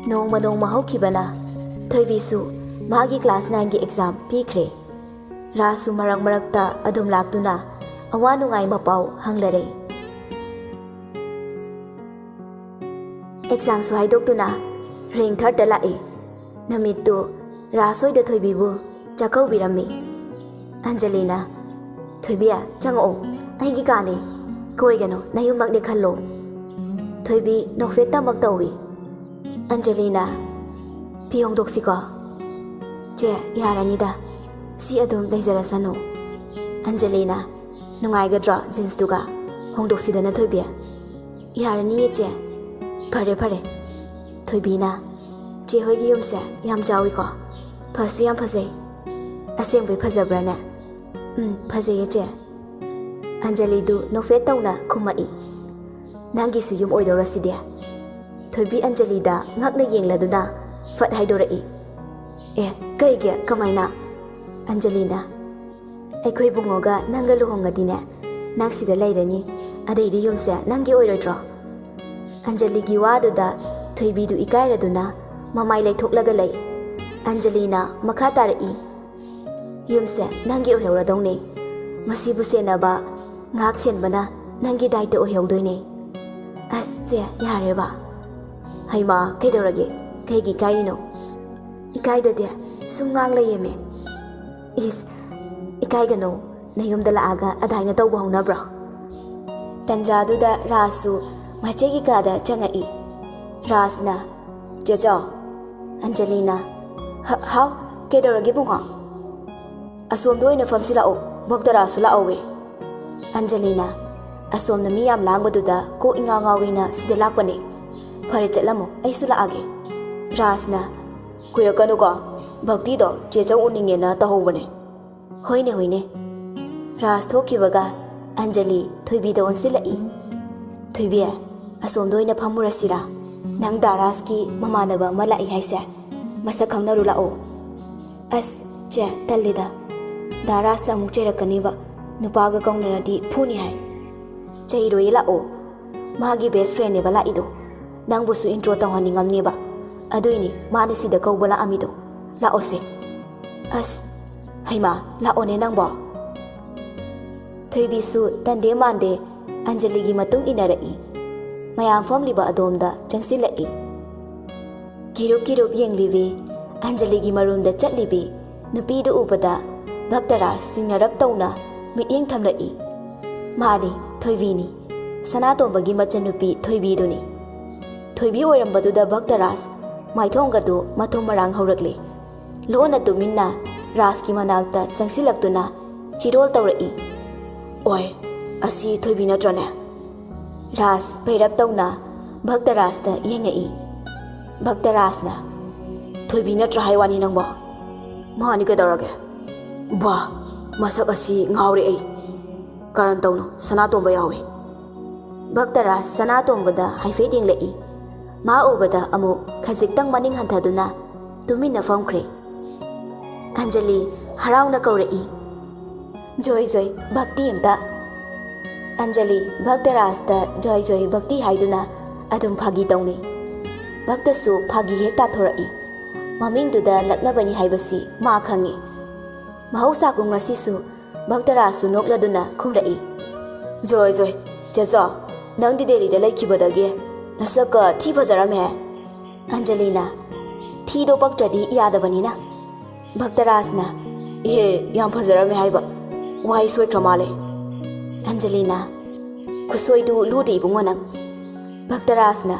Nongma haukhibana Thoibisu magi class 9 gi exam pikhre. Rasu marakta adum laktuna awa nungai mapau hanglare. Exam su haidoktuna ring third da lae. Namittu rasoi da thoibibu chakau birami. Angelina Thoibia chango aigi kane koigano nayumak de khallo. Thoibi nokfeta maktawi. Angelina Piyong doksiko che yaranida si adum leizarasano. Angelina nungai gadra jeans duga hongdoksidana Thoibia yarani che phare Thoibina che hoigi yumse yam jawi ko phasu yam phase aseng bai phajabrana phajeye che. Anjali du nokfe tauna khumai nangi su yum oidoraside. Thoibi Anjali da ngakna yengladuna fat haidorai kaige kamaina. Angelina Ekhoi bungoga nanga luhongadine nang sida leirani adaidi yumse nangi oirodro. Anjali gi wadu da Thoibi du ikairaduna mamai leithoklaga lei. Angelina makha tarai yumse nangi oheuradongni masibu senaba ngak senbana nangi daita oheudoine. Asje yareba haima kaidorage kaigi kaino ikaidade sumngang layeme is ikaigano nayumda laaga adaina tawba honabra. Tanjaduda rasu machegi kada changai. Rasna jejo Angelina how kaidorage bunga asom doina famsila o bogdara sula owe. Angelina asom na miyam langbaduda ko ingangawina sida lakpane phare chatlamo ai sula age. Rasna kuirakanu ko bhakti do chechau uningena tahobane. Hoine Ras thokibaga Anjali Thoibi da onsilai. Thoibi asom doina phamurasira nang daras ki mamanaba malai haise masak khangnaru lao. As che tallida daras la mukcherakaniba nupaga kaunaradi phuni hai. Chairoi lao magi best friend ne bala ido nangbusu intro tawhaningamneba aduini mane sida kaubala amido laose. As haima laone nangbo. Thoibi su tande mande Anjali gi matung inarai mayam famliba adomda changsilai. Kirup yenglibi Anjali gi marunda chatlibi nupidu ubada bhaktara singnarap tauna miyeng thamlai. Mani Thoibini Sanatombagi machanupi Thoibi duni. Thoibi oirambaduda bhaktaras maithongadu mathum marang haurakle. Lona tuminna raski manakta sangsilaktuna chirol tawrai. Oi asi Thoibi natrane. Ras pairap tauna bhaktarasta yengai. Bhaktarasna Thoibi natra haiwani nangbo mani kedorage ba masak asi ngaure ai karan tawno Sanatomba yawe. Bhaktaras Sanatombada haifeding lei ma ubada amu khajiktang maning hanthaduna tumina famkhre. Anjali harauna kaurai joy bhakti amta. Anjali Bhaktaras da joy bhakti haiduna adum phagi tawni. Bhaktasu phagi hekta thorai mamingduda laknabani haibasi ma khangi. Mahausa ku ngasisu Bhaktarasu nokladuna khumrai. Joy jaza nangdi Delhi da laikibadage nasaka thi fajarame. Angelina thi do paktradi yadabanina. Bhaktarasna yam fajarame haiba wai soi kramale. Angelina khusoidu ludi bungonang. Bhaktarasna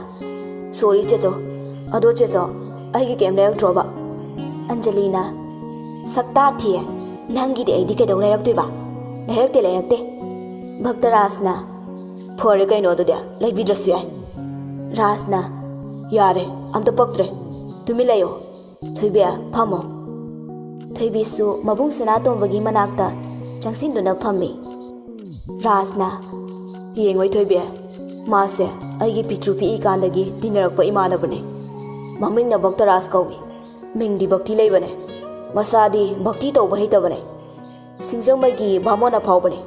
sorry chejo ado chejo aigi kem layak droba. Angelina sakta thiye nangi de aidi kedong layakte ba layakte. Bhaktarasna phore kaino do dia laibidrasu yai. Rasna yare amta paktre tumi layo. Thoibia phamo. Thoibi su mabung Sanatombagi manakta changsinduna phammi. Rasna yengoi Thoibia mase aigi pitru pi ikandagi dinarakpa imanabane. Mamingna Bhaktaras kawi mingdi bhakti leibane masadi bhakti tawba heitabane. Singjangmagi bhamona phawbane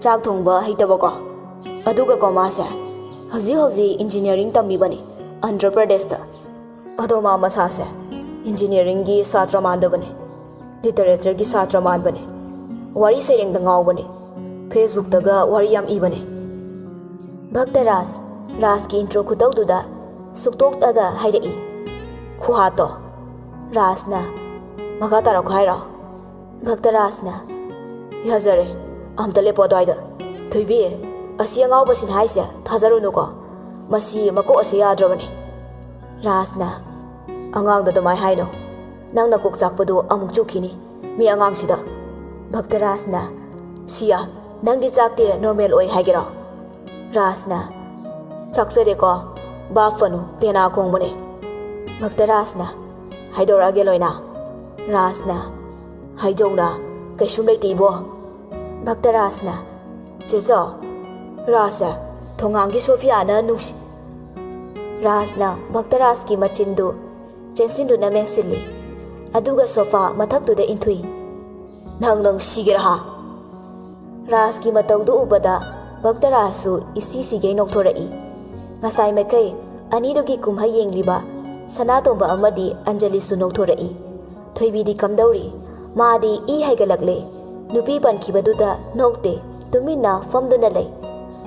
chak thongba heitabako aduga ko mase haji engineering tamibane Andhra Pradesh da ꯑꯗꯣ ꯃꯥ ꯃꯁꯥꯁꯦ ꯏꯟꯖꯤꯅꯤꯌꯥꯔꯤꯡꯒꯤ ꯁꯥꯇ꯭ꯔ ꯃꯥꯟꯗꯕꯅꯤ, ꯂꯤꯇꯔꯦꯆꯔꯒꯤ ꯁꯥꯇ꯭ꯔ ꯃꯥꯟꯕꯅꯤ, ꯋꯥꯔꯤ ꯁꯩꯔꯦꯡꯗ ꯉꯥꯎꯕꯅꯤ, ꯐꯦꯁꯕꯨꯛꯇꯒ ꯋꯥꯔꯤ ꯌꯥꯝ ꯏꯕꯅꯤ꯫ ꯚꯛꯇꯔꯥꯖ ꯔꯥꯖꯀꯤ intro ꯈꯨꯇꯧꯗꯨꯗ ꯁꯨꯛꯇꯣꯛꯑꯒ ꯍꯥꯏꯔꯛꯏ꯫ ꯈꯨꯍꯥꯠꯇꯣ꯫ ꯔꯥꯖꯅ ꯃꯈꯥ ꯇꯥꯔꯛꯈꯣ ꯍꯥꯏꯔꯣ? ꯚꯛꯇꯔꯥꯖꯅ ꯌꯥꯖꯔꯦ, ꯑꯝꯇ ꯂꯦꯞꯄꯣ ꯑꯗ꯭ꯋꯥꯏꯗ꯫ ꯊꯣꯏꯕꯤ, ꯑꯁꯤ ꯑꯉꯥꯎꯕꯁꯤꯅ ꯍꯥꯏꯁꯦ ꯊꯥꯖꯔꯨꯅꯨꯀꯣ, ꯃꯁꯤ ꯃꯀꯣꯛ ꯑꯁꯤ ꯌꯥꯗ꯭ꯔꯕꯅꯤ꯫ ꯔꯥꯖꯅ ꯑꯉꯥꯡꯗ ꯑꯗꯨꯃꯥꯏ ꯍꯥꯏꯅꯣ, ꯅꯪꯅ ꯀꯣꯛ ꯆꯥꯛꯄꯗꯨ ꯑꯃꯨꯛ ꯆꯨꯈꯤꯅꯤ ꯃꯤ ꯑꯉꯥꯡꯁꯤꯗ꯫ ꯚꯛꯇꯔꯥꯖꯅ ꯁꯤꯌꯥ, ꯅꯪꯗꯤ ꯆꯥꯛꯇꯤ ꯅꯣꯔꯃꯦꯜ ꯑꯣꯏ ꯍꯥꯏꯒꯦꯔꯣ? ꯔꯥꯖꯅ ꯆꯥꯛꯆꯔꯦꯀꯣ, ꯕꯥꯞ ꯐꯅꯨ, ꯄꯦꯅꯥ ꯈꯣꯡꯕꯅꯦ꯫ ꯚꯛꯇꯔꯥꯖꯅ ꯍꯥꯏꯗꯣꯔꯛꯑꯒꯦ ꯂꯣꯏꯅ? ꯔꯥꯖꯅ ꯍꯥꯏꯖꯧꯅ, ꯀꯩꯁꯨꯝ ꯂꯩꯇꯦ ꯏꯕꯣ꯫ ꯚꯛꯇꯔꯥꯖꯅ ꯆꯦꯆꯥ, ꯔꯥꯖꯁꯦ ꯊꯣꯉꯥꯝꯒꯤ ꯁꯣꯐꯤꯌꯥꯅ ꯅꯨꯡꯁꯤ꯫ ꯔꯥꯖꯅ ꯚꯛꯇꯔꯥꯖꯀꯤ ꯃꯆꯤꯟꯗꯨ ꯆꯦꯟꯁꯤꯟꯗꯨꯅ ꯃꯦꯟꯁꯤꯜꯂꯤ, ꯑꯗꯨꯒ ꯁꯣꯐꯥ ꯃꯊꯛꯇꯨꯗ ꯏꯟꯊꯨꯏ꯫ ꯅꯪ ꯁꯤꯒꯦꯔꯥ ꯍꯥ? ꯔꯥꯖꯀꯤ ꯃꯇꯧꯗꯨ ꯎꯕꯗ ꯚꯛꯇꯔꯥꯖꯁꯨ ꯏꯁꯤ ꯁꯤꯒꯩ ꯅꯣꯛꯊꯣꯔꯛꯏ꯫ ꯉꯁꯥꯏ ꯃꯈꯩ ꯑꯅꯤꯗꯨꯒꯤ ꯀꯨꯝꯍꯩ ꯌꯦꯡꯂꯤꯕ ꯁꯅꯥꯇꯣꯝꯕ ꯑꯃꯗꯤ ꯑꯟꯖꯂꯤꯁꯨ ꯅꯣꯛꯊꯣꯔꯛꯏ꯫ ꯊꯣꯏꯕꯤꯗꯤ ꯀꯝꯗꯧꯔꯤ? ꯃꯥꯗꯤ ꯏ ꯍꯩꯒꯠꯂꯛꯂꯦ꯫ ꯅꯨꯄꯤ ꯄꯟꯈꯤꯕꯗꯨꯗ ꯅꯣꯛꯇꯦ, ꯇꯨꯃꯤꯟꯅ ꯐꯝꯗꯨꯅ ꯂꯩ꯫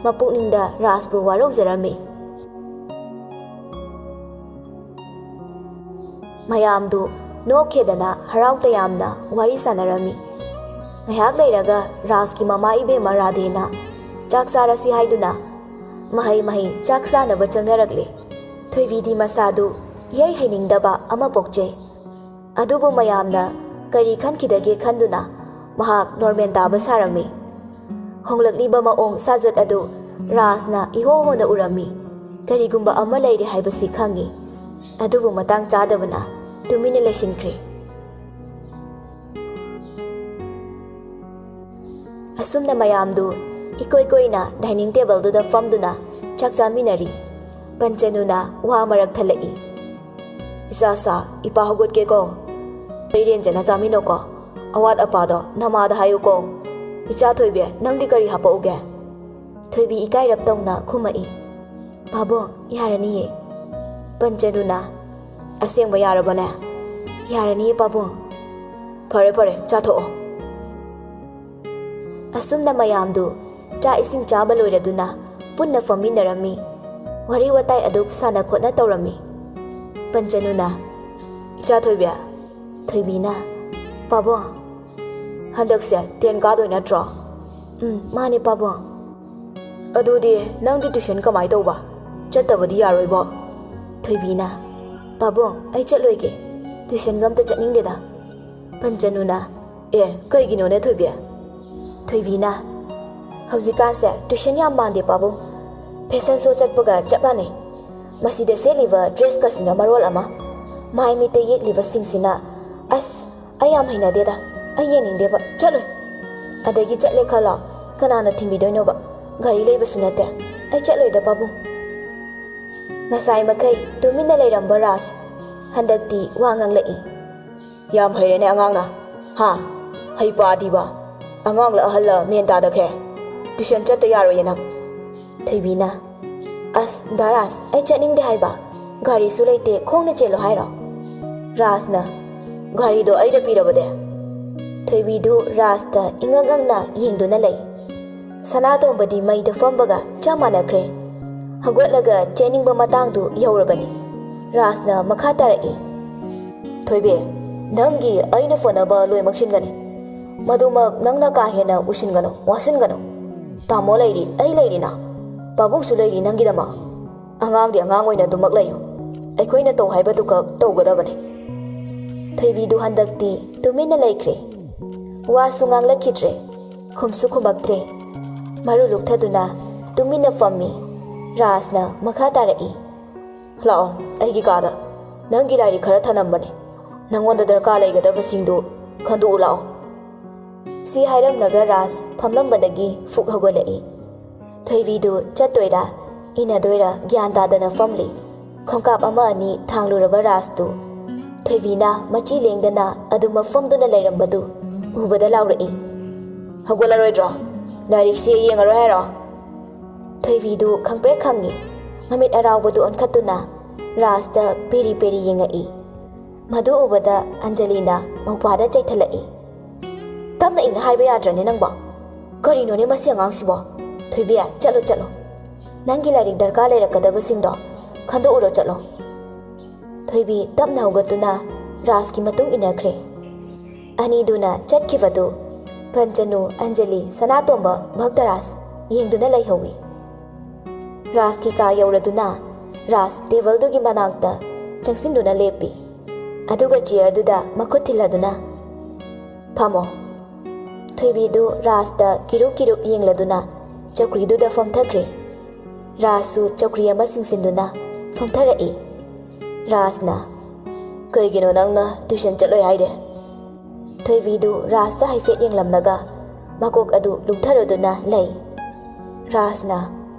ꯃꯄꯨꯛꯅꯤꯡꯗ ꯔꯥꯖꯕꯨ ꯋꯥꯔꯧꯖꯔꯝꯃꯤ꯫ ꯃꯌꯥꯝꯗꯨ ꯅꯣꯛꯈꯦꯗꯅ ꯍꯔꯥꯎ ꯇꯌꯥꯝꯅ ꯋꯥꯔꯤ ꯁꯥꯟꯅꯔꯝꯃꯤ꯫ ꯉꯥꯏꯍꯥꯛ ꯂꯩꯔꯒ ꯔꯥꯖꯀꯤ ꯃꯃꯥ ꯏꯕꯦꯝꯃ ꯔꯥꯙꯦꯅ ꯆꯥꯛ ꯆꯥꯔꯁꯤ ꯍꯥꯏꯗꯨꯅ ꯃꯍꯩ ꯆꯥꯛ ꯆꯥꯅꯕ ꯆꯪꯅꯔꯛꯂꯦ꯫ ꯊꯣꯏꯕꯤꯗꯤ ꯃꯁꯥꯗꯨ ꯏꯍꯩ ꯍꯩꯅꯤꯡꯗꯕ ꯑꯃ ꯄꯣꯛꯆꯩ꯫ ꯑꯗꯨꯕꯨ ꯃꯌꯥꯝꯅ ꯀꯔꯤ ꯈꯟꯈꯤꯗꯒꯦ ꯈꯟꯗꯨꯅ ꯃꯍꯥꯛ ꯅꯣꯔꯃꯦꯜ ꯇꯥꯕ ꯁꯥꯔꯝꯃꯤ꯫ ꯍꯣꯡꯂꯛꯂꯤꯕ ꯃꯑꯣꯡ ꯁꯥꯖꯠ ꯑꯗꯨ ꯔꯥꯖꯅ ꯏꯍꯣ ꯍꯣꯅ ꯎꯔꯝꯃꯤ꯫ ꯀꯔꯤꯒꯨꯝꯕ ꯑꯃ ꯂꯩꯔꯦ ꯍꯥꯏꯕꯁꯤ ꯈꯪꯉꯤ, ꯑꯗꯨꯕꯨ ꯃꯇꯥꯡ ꯆꯥꯗꯕꯅ ꯇꯨꯃꯤꯟꯅ ꯂꯩꯁꯤꯟꯈ꯭ꯔꯦ꯫ ꯑꯁꯨꯝꯅ ꯃꯌꯥꯝꯗꯨ ꯏꯀꯣꯏ ꯀꯣꯏꯅ ꯗꯥꯏꯅꯤꯡ ꯇꯦꯕꯜꯗꯨꯗ ꯐꯝꯗꯨꯅ ꯆꯥꯛ ꯆꯥꯃꯤꯟꯅꯔꯤ꯫ ꯄꯟꯆꯅꯨꯅ ꯋꯥ ꯃꯔꯛ ꯊꯠꯂꯛꯏ꯫ ꯏꯆꯥꯁꯥ, ꯏꯄꯥ ꯍꯧꯒꯠꯀꯦꯀꯣ꯫ ꯏꯔꯦꯟꯖꯅ ꯆꯥꯃꯤꯟꯅꯧꯀꯣ, ꯑꯋꯥꯠ ꯑꯄꯥꯗꯣ ꯅꯃꯥꯗ ꯍꯥꯏꯌꯨꯀꯣ꯫ ꯏꯆꯥ ꯊꯣꯏꯕꯤ, ꯅꯪꯗꯤ ꯀꯔꯤ ꯍꯥꯞꯄꯛꯎꯒꯦ? ꯊꯣꯏꯕꯤ ꯏꯀꯥꯏꯔꯞ ꯇꯧꯅ ꯈꯨꯝꯃꯛꯏ꯫ ꯄꯥꯕꯨꯡ, ꯌꯥꯔꯅꯤꯌꯦ꯫ ꯄꯟꯆꯅꯨꯅ ꯑꯁꯦꯡꯕ ꯌꯥꯔꯕꯅꯦ? ꯌꯥꯔꯅꯤꯌꯦ ꯄꯥꯕꯨꯡ꯫ ꯐꯔꯦ ꯐꯔꯦ, ꯆꯥꯊꯣꯛꯑꯣ꯫ ꯑꯁꯨꯝꯅ ꯃꯌꯥꯝꯗꯨ ꯆꯥꯛ ꯏꯁꯤꯡ ꯆꯥꯕ ꯂꯣꯏꯔꯗꯨꯅ ꯄꯨꯟꯅ ꯐꯝꯃꯤꯟꯅꯔꯝꯃꯤ꯫ ꯋꯥꯔꯤ ꯋꯥꯇꯥꯏ ꯑꯗꯨꯛ ꯁꯥꯟꯅ ꯈꯣꯠꯅ ꯇꯧꯔꯝꯃꯤ꯫ ꯄꯟꯆꯅꯨꯅ ꯏꯆꯥ ꯊꯣꯏꯕꯤ꯫ ꯊꯣꯏꯕꯤꯅ ꯄꯥꯕꯨꯡ, ꯍꯟꯗꯛꯁꯦ 10 ꯀꯥꯗꯣꯏ ꯅꯠꯇ꯭ꯔꯣ? ꯃꯥꯅꯦ ꯄꯥꯕꯨꯡ꯫ ꯑꯗꯨꯗꯤ ꯅꯪꯗꯤ ꯇꯨꯏꯁꯟ ꯀꯃꯥꯏ ꯇꯧꯕ? ꯆꯠꯇꯕꯗꯤ ꯌꯥꯔꯣꯏꯕꯣ꯫ ꯊꯣꯏꯕꯤꯅ ꯄꯥꯕꯨꯡ, ꯑꯩ ꯆꯠꯂꯣꯏꯒꯦ, ꯇꯨꯏꯁꯟꯒ ꯑꯝꯇ ꯆꯠꯅꯤꯡꯗꯦꯗ꯫ ꯄꯟꯆꯅꯨꯅ ꯀꯩꯒꯤꯅꯣꯅꯦ ꯊꯣꯏꯕꯤ? ꯊꯣꯏꯕꯤꯅ ꯍꯧꯖꯤꯛꯀꯥꯟꯁꯦ ꯇꯨꯏꯁꯟ ꯌꯥꯝ ꯃꯥꯟꯗꯦ ꯄꯥꯕꯨꯡ, ꯐꯦꯁꯟ ꯁꯣ ꯆꯠꯄꯒ ꯆꯞ ꯃꯥꯟꯅꯩ꯫ ꯃꯁꯤꯗ ꯁꯦꯠꯂꯤꯕ ꯗ꯭ꯔꯦꯁꯀꯁꯤꯅ ꯃꯔꯣꯜ ꯑꯃ, ꯃꯥꯏ ꯃꯤꯠꯇ ꯌꯦꯛꯂꯤꯕꯁꯤꯡꯁꯤꯅ ꯑꯁ ꯑꯩ ꯌꯥꯝ ꯍꯩꯅꯗꯦꯗ, ꯑꯩ ꯌꯦꯡꯅꯤꯡꯗꯦꯕ, ꯆꯠꯂꯣꯏ꯫ ꯑꯗꯒꯤ ꯆꯠꯂꯦ ꯈꯜꯂꯣ, ꯀꯅꯥꯅ ꯊꯤꯟꯕꯤꯗꯣꯏꯅꯣꯕ? ꯒꯥꯔꯤ ꯂꯩꯕꯁꯨ ꯅꯠꯇꯦ, ꯑꯩ ꯆꯠꯂꯣꯏꯗ ꯄꯥꯕꯨꯡ꯫ ꯉꯁꯥꯏ ꯃꯈꯩ ꯇꯨꯃꯤꯟꯅ ꯂꯩꯔꯝꯕ ꯔꯥꯖ ꯍꯟꯗꯛꯇꯤ ꯋꯥ ꯉꯥꯡꯂꯛꯏ꯫ ꯌꯥꯝ ꯍꯩꯔꯦꯅꯦ ꯑꯉꯥꯡꯅ, ꯍꯥ? ꯍꯩꯄꯥꯗꯤꯕ, ꯑꯉꯥꯡꯂ ꯑꯍꯜꯂ ꯃꯦꯟ ꯇꯥꯗꯈ꯭ꯔꯦ꯫ ꯇꯨꯏꯁꯟ ꯆꯠꯇ ꯌꯥꯔꯣꯏꯌꯦ ꯅꯪ꯫ ꯊꯣꯏꯕꯤꯅ ꯑꯁ ꯗꯥ ꯔꯥꯖ, ꯑꯩ ꯆꯠꯅꯤꯡꯗꯦ ꯍꯥꯏꯕ, ꯒꯥꯔꯤꯁꯨ ꯂꯩꯇꯦ, ꯈꯣꯡꯅ ꯆꯦꯜꯂꯣ ꯍꯥꯏꯔꯣ? ꯔꯥꯖꯅ ꯒꯥꯔꯤꯗꯣ ꯑꯩꯗ ꯄꯤꯔꯕꯅꯦ꯫ ꯊꯣꯏꯕꯤꯗꯨ ꯔꯥꯖꯇ ꯏꯉꯛ ꯉꯛꯅ ꯌꯦꯡꯗꯨꯅ ꯂꯩ꯫ ꯁꯅꯥꯇꯣꯝꯕꯗꯤ ꯃꯩꯗ ꯐꯝꯕꯒ ꯆꯞ ꯃꯥꯟꯅꯈ꯭ꯔꯦ꯫ ꯍꯧꯒꯠꯂꯒ ꯆꯦꯟꯅꯤꯡꯕ ꯃꯇꯥꯡꯗꯨ ꯌꯧꯔꯕꯅꯤ꯫ ꯔꯥꯖꯅ ꯃꯈꯥ ꯇꯥꯔꯛꯏ꯫ ꯊꯣꯏꯕꯤ, ꯅꯪꯒꯤ ꯑꯩꯅ ꯐꯅꯕ ꯂꯣꯏꯃꯛ ꯁꯤꯟꯒꯅꯤ, ꯃꯗꯨꯃꯛ ꯅꯪꯅ ꯀꯥ ꯍꯦꯟꯅ ꯎꯁꯤꯟꯒꯅꯨ, ꯋꯥꯁꯤꯟꯒꯅꯨ꯫ ꯇꯥꯃꯣ ꯂꯩꯔꯤ, ꯑꯩ ꯂꯩꯔꯤꯅ, ꯄꯥꯕꯨꯡꯁꯨ ꯂꯩꯔꯤ ꯅꯪꯒꯤꯗꯃꯛ꯫ ꯑꯉꯥꯡꯗꯤ ꯑꯉꯥꯡ ꯑꯣꯏꯅ ꯑꯗꯨꯃꯛ ꯂꯩꯌꯨ, ꯑꯩꯈꯣꯏꯅ ꯇꯧ ꯍꯥꯏꯕꯗꯨꯈꯛ ꯇꯧꯒꯗꯕꯅꯤ꯫ ꯊꯣꯏꯕꯤꯗꯨ ꯍꯟꯗꯛꯇꯤ ꯇꯨꯃꯤꯟꯅ ꯂꯩꯈ꯭ꯔꯦ꯫ ꯋꯥꯁꯨ ꯉꯥꯡꯂꯛꯈꯤꯗ꯭ꯔꯦ, ꯈꯨꯝꯁꯨ ꯈꯨꯝꯃꯛꯇ꯭ꯔꯦ꯫ ꯃꯔꯨ ꯂꯨꯛꯊꯗꯨꯅ ꯇꯨꯃꯤꯟꯅ ꯐꯝꯃꯤ꯫ ꯔꯥꯖꯅ ꯃꯈꯥ ꯇꯥꯔꯛꯏ꯫ ꯂꯥꯛꯑꯣ ꯑꯩꯒꯤ ꯀꯥꯗ, ꯅꯪꯒꯤ ꯂꯥꯏꯔꯤꯛ ꯈꯔ ꯊꯅꯝꯕꯅꯤ, ꯅꯪꯉꯣꯟꯗ ꯗꯔꯀꯥꯔ ꯂꯩꯒꯗꯕꯁꯤꯡꯗꯨ ꯈꯟꯗꯣꯛꯎ ꯂꯥꯛꯑꯣ꯫ ꯁꯤ ꯍꯥꯏꯔꯝꯂꯒ ꯔꯥꯖ ꯐꯝꯂꯝꯕꯗꯒꯤ ꯐꯨꯛ ꯍꯧꯒꯠꯂꯛꯏ꯫ ꯊꯣꯏꯕꯤꯗꯨ ꯆꯠꯇꯣꯏꯔꯥ ꯏꯟꯅꯗꯣꯏꯔꯥ ꯒ꯭ꯌꯥꯟ ꯇꯥꯗꯅ ꯐꯝꯂꯤ꯫ ꯈꯣꯡꯀꯥꯞ ꯑꯃ ꯑꯅꯤ ꯊꯥꯡꯂꯨꯔꯕ ꯔꯥꯖꯇꯨ ꯊꯣꯏꯕꯤꯅ ꯃꯆꯤ ꯂꯦꯡꯗꯅ ꯑꯗꯨꯃꯛ ꯐꯝꯗꯨꯅ ꯂꯩꯔꯝꯕꯗꯨ ꯎꯕꯗ ꯂꯥꯎꯔꯛꯏ꯫ ꯍꯧꯒꯠꯂꯔꯣꯏꯗ꯭ꯔꯣ? ꯂꯥꯏꯔꯤꯛꯁꯤ ꯌꯦꯡꯉꯔꯣꯏ ꯍꯥꯏꯔꯣ? ꯊꯣꯏꯕꯤꯗꯨ ꯈꯪꯄ꯭ꯔꯦꯛ ꯈꯪꯉꯤ꯫ ꯃꯃꯤꯠ ꯑꯔꯥꯎꯕꯗꯨ ꯑꯣꯟꯈꯠꯇꯨꯅ ꯔꯥꯖꯇ ꯄꯦꯔꯤ ꯄꯦꯔꯤ ꯌꯦꯡꯉꯛꯏ꯫ ꯃꯗꯨ ꯎꯕꯗ ꯑꯟꯖꯂꯤꯅ ꯃꯧꯄꯥꯗ ꯆꯩꯊꯠꯂꯛꯏ꯫ ꯇꯞꯅ ꯏꯪꯅ ꯍꯥꯏꯕ ꯌꯥꯗ꯭ꯔꯅꯦ ꯅꯪꯕꯣ? ꯀꯔꯤꯅꯣꯅꯦ ꯃꯁꯤ ꯑꯉꯥꯡꯁꯤꯕꯣ? ꯊꯣꯏꯕꯤ ꯆꯠꯂꯣ ꯆꯠꯂꯣ, ꯅꯪꯒꯤ ꯂꯥꯏꯔꯤꯛ ꯗꯔꯀꯥꯔ ꯂꯩꯔꯛꯀꯗꯕꯁꯤꯡꯗꯣ ꯈꯟꯗꯣꯛꯎꯔꯣ ꯆꯠꯂꯣ꯫ ꯊꯣꯏꯕꯤ ꯇꯞꯅ ꯍꯧꯒꯠꯇꯨꯅ ꯔꯥꯖꯀꯤ ꯃꯇꯨꯡ ꯏꯟꯅꯈ꯭ꯔꯦ꯫ ꯑꯅꯤꯗꯨꯅ ꯆꯠꯈꯤꯕꯗꯨ ꯄꯟꯆꯅꯨ, ꯑꯟꯖꯂꯤ, ꯁꯅꯥꯇꯣꯝꯕ, ꯚꯛꯇꯔꯥꯖ ꯌꯦꯡꯗꯨꯅ ꯂꯩꯍꯧꯏ꯫ ꯔꯥꯖꯀꯤ ꯀꯥ ꯌꯧꯔꯗꯨꯅ ꯔꯥꯖ ꯇꯦꯕꯜꯗꯨꯒꯤ ꯃꯅꯥꯛꯇ ꯆꯪꯁꯤꯟꯗꯨꯅ ꯂꯦꯞꯄꯤ꯫ ꯑꯗꯨꯒ ꯆꯤꯌꯔꯗꯨꯗ ꯃꯈꯨꯠ ꯊꯤꯜꯂꯗꯨꯅ ꯐꯝꯃꯣ꯫ ꯊꯣꯏꯕꯤꯗꯨ ꯔꯥꯖꯇ ꯀꯤꯔꯨꯞ ꯀꯤꯔꯨꯞ ꯌꯦꯡꯂꯗꯨꯅ ꯆꯧꯀ꯭ꯔꯤꯗꯨꯗ ꯐꯝꯊꯈ꯭ꯔꯦ꯫ ꯔꯥꯖꯁꯨ ꯆꯧꯀ꯭ꯔꯤ ꯑꯃ ꯆꯤꯡꯁꯤꯟꯗꯨꯅ ꯐꯝꯊꯔꯛꯏ꯫ ꯔꯥꯖꯅ ꯀꯩꯒꯤꯅꯣ ꯅꯪꯅ ꯇ꯭ꯌꯨꯁꯟ ꯆꯠꯂꯣꯏ ꯍꯥꯏꯗꯦ? ꯊꯣꯏꯕꯤꯗꯨ ꯔꯥꯖꯇ ꯍꯥꯏꯐꯦꯠ ꯌꯦꯡꯂꯝꯂꯒ ꯃꯀꯣꯛ ꯑꯗꯨ ꯂꯨꯛꯊꯔꯗꯨꯅ ꯂꯩ꯫ ꯔꯥꯖꯅ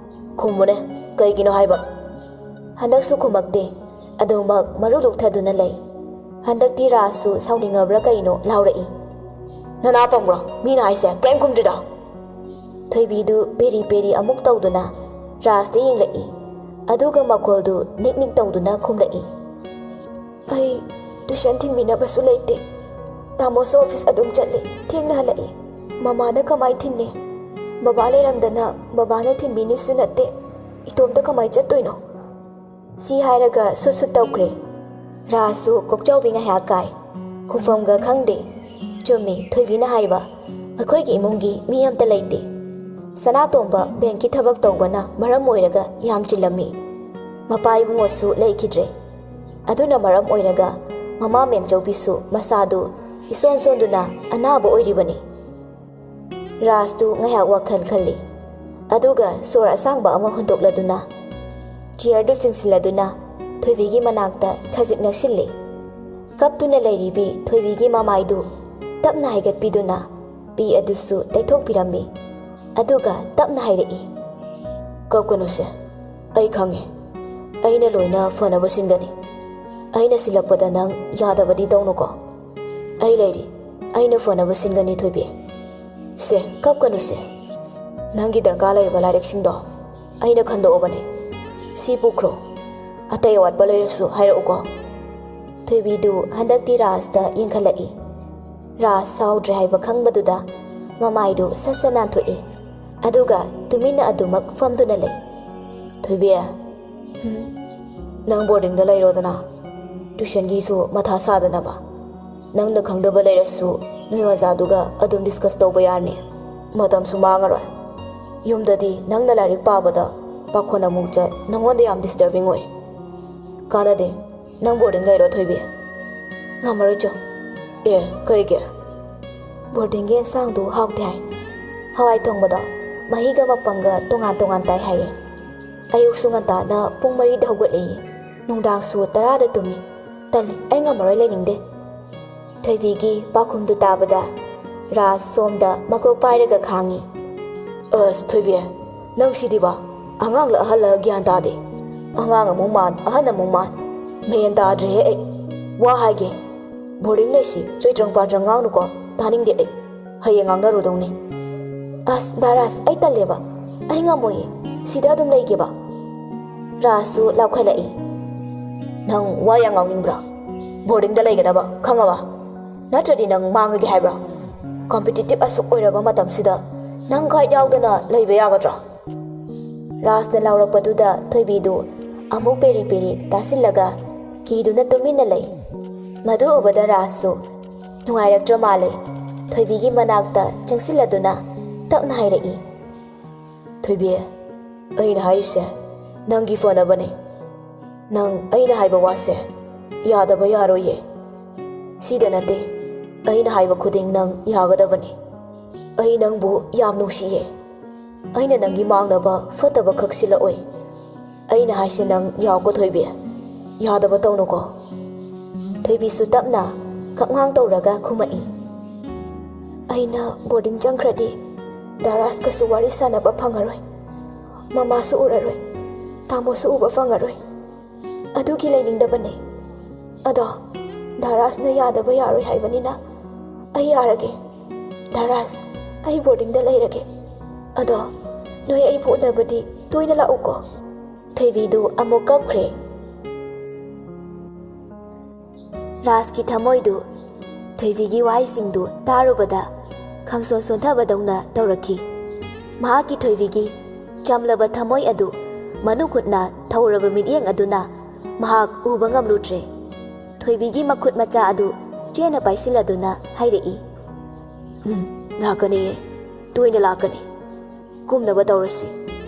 ꯈꯨꯝꯃꯨꯅꯦ, ꯀꯩꯒꯤꯅꯣ ꯍꯥꯏꯕ? ꯍꯟꯗꯛꯁꯨ ꯈꯨꯝꯃꯛꯇꯦ, ꯑꯗꯨꯃꯛ ꯃꯔꯨ ꯂꯨꯛꯊꯗꯨꯅ ꯂꯩ꯫ ꯍꯟꯗꯛꯇꯤ ꯔꯥꯖꯁꯨ ꯁꯥꯎꯅꯤꯡꯉꯕ꯭ꯔꯥ ꯀꯩꯅꯣ ꯂꯥꯎꯔꯛꯏ꯫ ꯅꯅꯥ ꯄꯪꯕ꯭ꯔꯣ? ꯃꯤꯅ ꯍꯥꯏꯁꯦ ꯀꯩꯝ ꯈꯨꯝꯗ꯭ꯔꯤꯗꯣ? ꯊꯣꯏꯕꯤꯗꯨ ꯄꯦꯔꯤ ꯄꯦꯔꯤ ꯑꯃꯨꯛ ꯇꯧꯗꯨꯅ ꯔꯥꯖꯇ ꯌꯦꯡꯂꯛꯏ꯫ ꯑꯗꯨꯒ ꯃꯈꯣꯜꯗꯨ ꯅꯤꯛ ꯅꯤꯛ ꯇꯧꯗꯨꯅ ꯈꯨꯝꯂꯛꯏ꯫ ꯑꯩ ꯇ꯭ꯌꯨꯁꯟ ꯊꯤꯟꯕꯤꯅꯕꯁꯨ ꯂꯩꯇꯦ꯫ ꯇꯥꯃꯣꯁꯨ ꯑꯣꯐꯤꯁ ꯑꯗꯨꯝ ꯆꯠꯂꯤ, ꯊꯦꯡꯅ ꯍꯜꯂꯛꯏ꯫ ꯃꯃꯥꯅ ꯀꯃꯥꯏ ꯊꯤꯟꯅꯤ? ꯕꯕꯥ ꯂꯩꯔꯝꯗꯅ ꯕꯕꯥꯅ ꯊꯤꯟꯕꯤꯅꯤꯁꯨ ꯅꯠꯇꯦ, ꯏꯇꯣꯝꯇ ꯀꯃꯥꯏ ꯆꯠꯇꯣꯏꯅꯣ? ꯁꯤ ꯍꯥꯏꯔꯒ ꯁꯨꯠ ꯁꯨꯠ ꯇꯧꯈ꯭ꯔꯦ꯫ ꯔꯥꯖꯁꯨ ꯀꯣꯛꯆꯥꯎꯕꯤ ꯉꯥꯏꯍꯥꯛ ꯀꯥꯏ, ꯈꯨꯝꯐꯝꯒ ꯈꯪꯗꯦ꯫ ꯆꯨꯝꯃꯤ ꯊꯣꯏꯕꯤꯅ ꯍꯥꯏꯕ, ꯑꯩꯈꯣꯏꯒꯤ ꯏꯃꯨꯡꯒꯤ ꯃꯤ ꯑꯝꯇ ꯂꯩꯇꯦ꯫ ꯁꯅꯥꯇꯣꯝꯕ ꯕꯦꯡꯀꯤ ꯊꯕꯛ ꯇꯧꯕꯅ ꯃꯔꯝ ꯑꯣꯏꯔꯒ ꯌꯥꯝ ꯆꯤꯜꯂꯝꯃꯤ꯫ ꯃꯄꯥ ꯏꯕꯨꯡꯉꯣꯁꯨ ꯂꯩꯈꯤꯗ꯭ꯔꯦ꯫ ꯑꯗꯨꯅ ꯃꯔꯝ ꯑꯣꯏꯔꯒ ꯃꯃꯥ ꯃꯦꯝꯆꯧꯕꯤꯁꯨ ꯃꯁꯥꯗꯨ ꯏꯁꯣꯟ ꯁꯣꯟꯗꯨꯅ ꯑꯅꯥꯕ ꯑꯣꯏꯔꯤꯕꯅꯤ꯫ ꯔꯥꯖꯇꯨ ꯉꯥꯏꯍꯥꯛ ꯋꯥꯈꯜ ꯈꯜꯂꯤ꯫ ꯑꯗꯨꯒ ꯁꯣꯔ ꯑꯁꯥꯡꯕ ꯑꯃ ꯍꯣꯟꯗꯣꯛꯂꯗꯨꯅ ꯆꯤꯌꯔꯗꯨ ꯆꯤꯡꯁꯤꯜꯂꯗꯨꯅ ꯊꯣꯏꯕꯤꯒꯤ ꯃꯅꯥꯛꯇ ꯈꯖꯤꯛ ꯅꯛꯁꯤꯜꯂꯤ꯫ ꯀꯞꯇꯨꯅ ꯂꯩꯔꯤꯕꯤ ꯊꯣꯏꯕꯤꯒꯤ ꯃꯃꯥꯏꯗꯨ ꯇꯞꯅ ꯍꯥꯏꯒꯠꯄꯤꯗꯨꯅ ꯄꯤ ꯑꯗꯨꯁꯨ ꯇꯩꯊꯣꯛꯄꯤꯔꯝꯃꯤ꯫ ꯑꯗꯨꯒ ꯇꯞꯅ ꯍꯥꯏꯔꯛꯏ, ꯀꯞꯀꯅꯨꯁꯦ, ꯑꯩ ꯈꯪꯉꯦ, ꯑꯩꯅ ꯂꯣꯏꯅ ꯐꯅꯕ ꯁꯤꯟꯒꯅꯤ꯫ ꯑꯩꯅ ꯁꯤꯜꯂꯛꯄꯗ ꯅꯪ ꯌꯥꯗꯕꯗꯤ ꯇꯧꯅꯨꯀꯣ꯫ ꯑꯩ ꯂꯩꯔꯤ, ꯑꯩꯅ ꯐꯅꯕ ꯁꯤꯟꯒꯅꯤ ꯊꯣꯏꯕꯤ꯫ ꯁꯦ ꯀꯞꯀꯅꯨꯁꯦ, ꯅꯪꯒꯤ ꯗꯔꯀꯥꯔ ꯂꯩꯔꯕ ꯂꯥꯏꯔꯤꯛꯁꯤꯡꯗꯣ ꯑꯩꯅ ꯈꯟꯗꯣꯛꯑꯕꯅꯤ꯫ ꯁꯤ ꯄꯨꯈ꯭ꯔꯣ, ꯑꯇꯩ ꯑꯋꯥꯠꯄ ꯂꯩꯔꯁꯨ ꯍꯥꯏꯔꯛꯎꯀꯣ꯫ ꯊꯣꯏꯕꯤꯗꯨ ꯍꯟꯗꯛꯇꯤ ꯔꯥꯖꯇ ꯌꯦꯡꯈꯠꯂꯛꯏ꯫ ꯔꯥꯖ ꯁꯥꯎꯗ꯭ꯔꯦ ꯍꯥꯏꯕ ꯈꯪꯕꯗꯨꯗ ꯃꯃꯥꯏꯗꯨ ꯁꯠ ꯁꯠ ꯅꯥꯟꯊꯣꯛꯏ꯫ ꯑꯗꯨꯒ ꯇꯨꯃꯤꯟꯅ ꯑꯗꯨꯃꯛ ꯐꯝꯗꯨꯅ ꯂꯩ꯫ ꯊꯣꯏꯕꯤ, ꯅꯪ ꯕꯣꯔꯗꯤꯡꯗ ꯂꯩꯔꯣꯗꯅ, ꯇ꯭ꯌꯨꯁꯟꯒꯤꯁꯨ ꯃꯊꯥ ꯁꯥꯗꯅꯕ꯫ ꯅꯪꯅ ꯈꯪꯗꯕ ꯂꯩꯔꯁꯨ ꯅꯣꯏ ꯑꯣꯖꯥꯗꯨꯒ ꯑꯗꯨꯝ ꯗꯤꯁꯀꯁ ꯇꯧꯕ ꯌꯥꯔꯅꯤ, ꯃꯇꯝꯁꯨ ꯃꯥꯡꯉꯔꯣꯏ꯫ ꯌꯨꯝꯗꯗꯤ ꯅꯪꯅ ꯂꯥꯏꯔꯤꯛ ꯄꯥꯕꯗ ꯄꯥꯈꯣꯟ ꯑꯃꯨꯛ ꯆꯠ, ꯅꯪꯉꯣꯟꯗ ꯌꯥꯝ ꯗꯤꯁꯇꯔꯕꯤꯡ ꯑꯣꯏ꯫ ꯀꯥꯟꯅꯗꯦ, ꯅꯪ ꯕꯣꯔꯗꯤꯡ ꯂꯩꯔꯣ ꯊꯣꯏꯕꯤ꯫ ꯉꯝꯃꯔꯣꯏ ꯆꯣ꯫ ꯀꯩꯒꯤ? ꯕꯣꯔꯗꯤꯡꯒꯤ ꯑꯦꯟꯁꯥꯡꯗꯨ ꯍꯥꯎꯇꯦ ꯍꯥꯏ꯫ ꯍꯋꯥꯏ ꯊꯣꯡꯕꯗꯣ ꯃꯍꯤꯒ ꯃꯄꯪꯒ ꯇꯣꯉꯥꯟ ꯇꯣꯉꯥꯟ ꯇꯥꯏ ꯍꯥꯏꯌꯦ꯫ ꯑꯌꯨꯛꯁꯨ ꯉꯟꯇꯥꯅ ꯄꯨꯡ 4ꯗ ꯍꯧꯒꯠꯂꯦꯌꯦ, ꯅꯨꯡꯗꯥꯡꯁꯨ 10ꯗ ꯇꯨꯝꯃꯤ꯫ ꯇꯜꯂꯤ, ꯑꯩ ꯉꯝꯃꯔꯣꯏ, ꯂꯩꯅꯤꯡꯗꯦ꯫ ꯊꯣꯏꯕꯤꯒꯤ ꯄꯥꯎꯈꯨꯝꯗꯨ ꯇꯥꯕꯗ ꯔꯥꯖ ꯁꯣꯝꯗ ꯃꯀꯣꯛ ꯄꯥꯏꯔꯒ ꯈꯥꯡꯉꯤ꯫ ꯑꯁ ꯊꯣꯏꯕꯤ, ꯅꯪ ꯁꯤꯗꯤꯕ ꯑꯉꯥꯡꯂ ꯑꯍꯜꯂ ꯒ꯭ꯌꯥꯟ ꯇꯥꯗꯦ꯫ ꯑꯉꯥꯡ ꯑꯃꯨꯛ ꯃꯥꯟ, ꯑꯍꯟ ꯑꯃꯨꯛ ꯃꯥꯟ, ꯃꯦꯟ ꯇꯥꯗ꯭ꯔꯦꯍꯦ ꯑꯩ꯫ ꯋꯥ ꯍꯥꯏꯒꯦ, ꯕꯣꯔꯗꯤꯡ ꯂꯩꯁꯤ ꯆꯣꯏꯇ꯭ꯔꯪ ꯄꯥꯇ꯭ꯔꯪ ꯉꯥꯡꯅꯨꯀꯣ, ꯇꯥꯅꯤꯡꯗꯦ ꯑꯩ꯫ ꯍꯌꯦꯡ ꯉꯥꯡꯅꯔꯨꯗꯧꯅꯤ꯫ ꯑꯁ ꯙꯔꯥꯖ, ꯑꯩ ꯇꯜꯂꯦꯕ, ꯑꯩ ꯉꯝꯃꯣꯏꯌꯦ, ꯁꯤꯗ ꯑꯗꯨꯝ ꯂꯩꯒꯦꯕ꯫ ꯔꯥꯖꯁꯨ ꯂꯥꯎꯈꯠꯂꯛꯏ꯫ ꯅꯪ ꯋꯥ ꯌꯥꯝ ꯉꯥꯡꯅꯤꯡꯕ꯭ꯔꯥ? ꯕꯣꯔꯗꯤꯡꯗ ꯂꯩꯒꯗꯕ ꯈꯪꯉꯕ? ꯅꯠꯇ꯭ꯔꯗꯤ ꯅꯪ ꯃꯥꯡꯉꯒꯦ ꯍꯥꯏꯕ꯭ꯔꯥ? ꯀꯝꯄꯤꯇꯤꯇꯤꯞ ꯑꯁꯨꯛ ꯑꯣꯏꯔꯕ ꯃꯇꯝꯁꯤꯗ ꯅꯪ ꯒꯥꯏꯗ ꯌꯥꯎꯗꯅ ꯂꯩꯕ ꯌꯥꯒꯗ꯭ꯔꯥ? ꯔꯥꯖꯅ ꯂꯥꯎꯔꯛꯄꯗꯨꯗ ꯊꯣꯏꯕꯤꯗꯨ ꯑꯃꯨꯛ ꯄꯦꯔꯤ ꯄꯦꯔꯤ ꯇꯥꯁꯤꯜꯂꯒ ꯀꯤꯗꯨꯅ ꯇꯨꯃꯤꯟꯅ ꯂꯩ꯫ ꯃꯗꯨ ꯎꯕꯗ ꯔꯥꯖꯁꯨ ꯅꯨꯡꯉꯥꯏꯔꯛꯇ꯭ꯔ ꯃꯥꯜꯂꯦ꯫ ꯊꯣꯏꯕꯤꯒꯤ ꯃꯅꯥꯛꯇ ꯆꯪꯁꯤꯜꯂꯗꯨꯅ ꯇꯞꯅ ꯍꯥꯏꯔꯛꯏ, ꯊꯣꯏꯕꯤ, ꯑꯩꯅ ꯍꯥꯏꯔꯤꯁꯦ ꯅꯪꯒꯤ ꯐꯅꯕꯅꯤ꯫ ꯅꯪ ꯑꯩꯅ ꯍꯥꯏꯕ ꯋꯥꯁꯦ ꯌꯥꯗꯕ ꯌꯥꯔꯣꯏꯌꯦ꯫ ꯁꯤꯗ ꯅꯠꯇꯦ, ꯑꯩꯅ ꯍꯥꯏꯕ ꯈꯨꯗꯤꯡ ꯅꯪ ꯌꯥꯒꯗꯕꯅꯤ꯫ ꯑꯩ ꯅꯪꯕꯨ ꯌꯥꯝ ꯅꯨꯡꯁꯤꯌꯦ꯫ ꯑꯩꯅ ꯅꯪꯒꯤ ꯃꯥꯡꯅꯕ ꯐꯠꯇꯕ ꯈꯛ ꯁꯤꯜꯂꯛꯑꯣꯏ꯫ ꯑꯩꯅ ꯍꯥꯏꯁꯦ ꯅꯪ ꯌꯥꯎꯀꯣ ꯊꯣꯏꯕꯤ, ꯌꯥꯗꯕ ꯇꯧꯅꯨꯀꯣ꯫ ꯊꯣꯏꯕꯤꯁꯨ ꯇꯞꯅ ꯈꯞꯉꯥꯡ ꯇꯧꯔꯒ ꯈꯨꯝꯃꯛꯏ, ꯑꯩꯅ ꯕꯣꯔꯗꯤꯡ ꯆꯪꯈ꯭ꯔꯗꯤ ꯙꯔꯥꯖꯀꯁꯨ ꯋꯥꯔꯤ ꯁꯥꯟꯅꯕ ꯐꯪꯉꯔꯣꯏ, ꯃꯃꯥꯁꯨ ꯎꯔꯔꯣꯏ, ꯇꯥꯃꯣꯁꯨ ꯎꯕ ꯐꯪꯉꯔꯣই꯫ ꯑꯗꯨꯒꯤ ꯂꯩꯅꯤꯡꯗꯕꯅꯦ꯫ ꯑꯗꯣ ꯙꯔꯥꯖꯅ ꯌꯥꯗꯕ ꯌꯥꯔꯣꯏ ꯍꯥꯏꯕꯅꯤꯅ ꯑꯩ ꯌꯥꯔꯒꯦ꯫ ꯙꯔꯥꯖ, ꯑꯩ ꯕꯣꯔꯗꯤꯡꯗ ꯂꯩꯔꯒꯦ꯫ ꯑꯗꯣ ꯅꯣꯏ ꯑꯩꯕꯨ ꯎꯅꯕꯗꯤ ꯇꯣꯏꯅ ꯂꯥꯛꯎꯀꯣ꯫ ꯊꯣꯏꯕꯤꯗꯨ ꯑꯃꯨꯛ ꯀꯞꯈ꯭ꯔꯦ꯫ ꯔꯥꯖꯀꯤ ꯊꯃꯣꯏꯗꯨ ꯊꯣꯏꯕꯤꯒꯤ ꯋꯥꯍꯩꯁꯤꯡꯗꯨ ꯇꯥꯔꯨꯕꯗ ꯈꯪꯁꯣꯟ ꯁꯣꯟꯊꯕꯗꯧꯅ ꯇꯧꯔꯛꯈꯤ꯫ ꯃꯍꯥꯛꯀꯤ ꯊꯣꯏꯕꯤꯒꯤ ꯆꯝꯂꯕ ꯊꯃꯣꯏ ꯑꯗꯨ ꯃꯅꯨꯡ ꯍꯨꯠꯅ ꯊꯧꯔꯕ ꯃꯤꯠꯌꯦꯡ ꯑꯗꯨꯅ ꯃꯍꯥꯛ ꯎꯕ ꯉꯝꯂꯨꯗ꯭ꯔꯦ꯫ ꯊꯣꯏꯕꯤꯒꯤ ꯃꯈꯨꯠ ꯃꯆꯥ ꯑꯗꯨ ꯆꯦꯅ ꯄꯥꯏꯁꯤꯜꯂꯗꯨꯅ ꯍꯥꯏꯔꯛꯏ, ꯂꯥꯛꯀꯅꯤꯌꯦ, ꯇꯣꯏꯅ ꯂꯥꯛꯀꯅꯤ꯫ ꯀꯨꯝꯅꯕ ꯇꯧꯔꯁꯤ꯫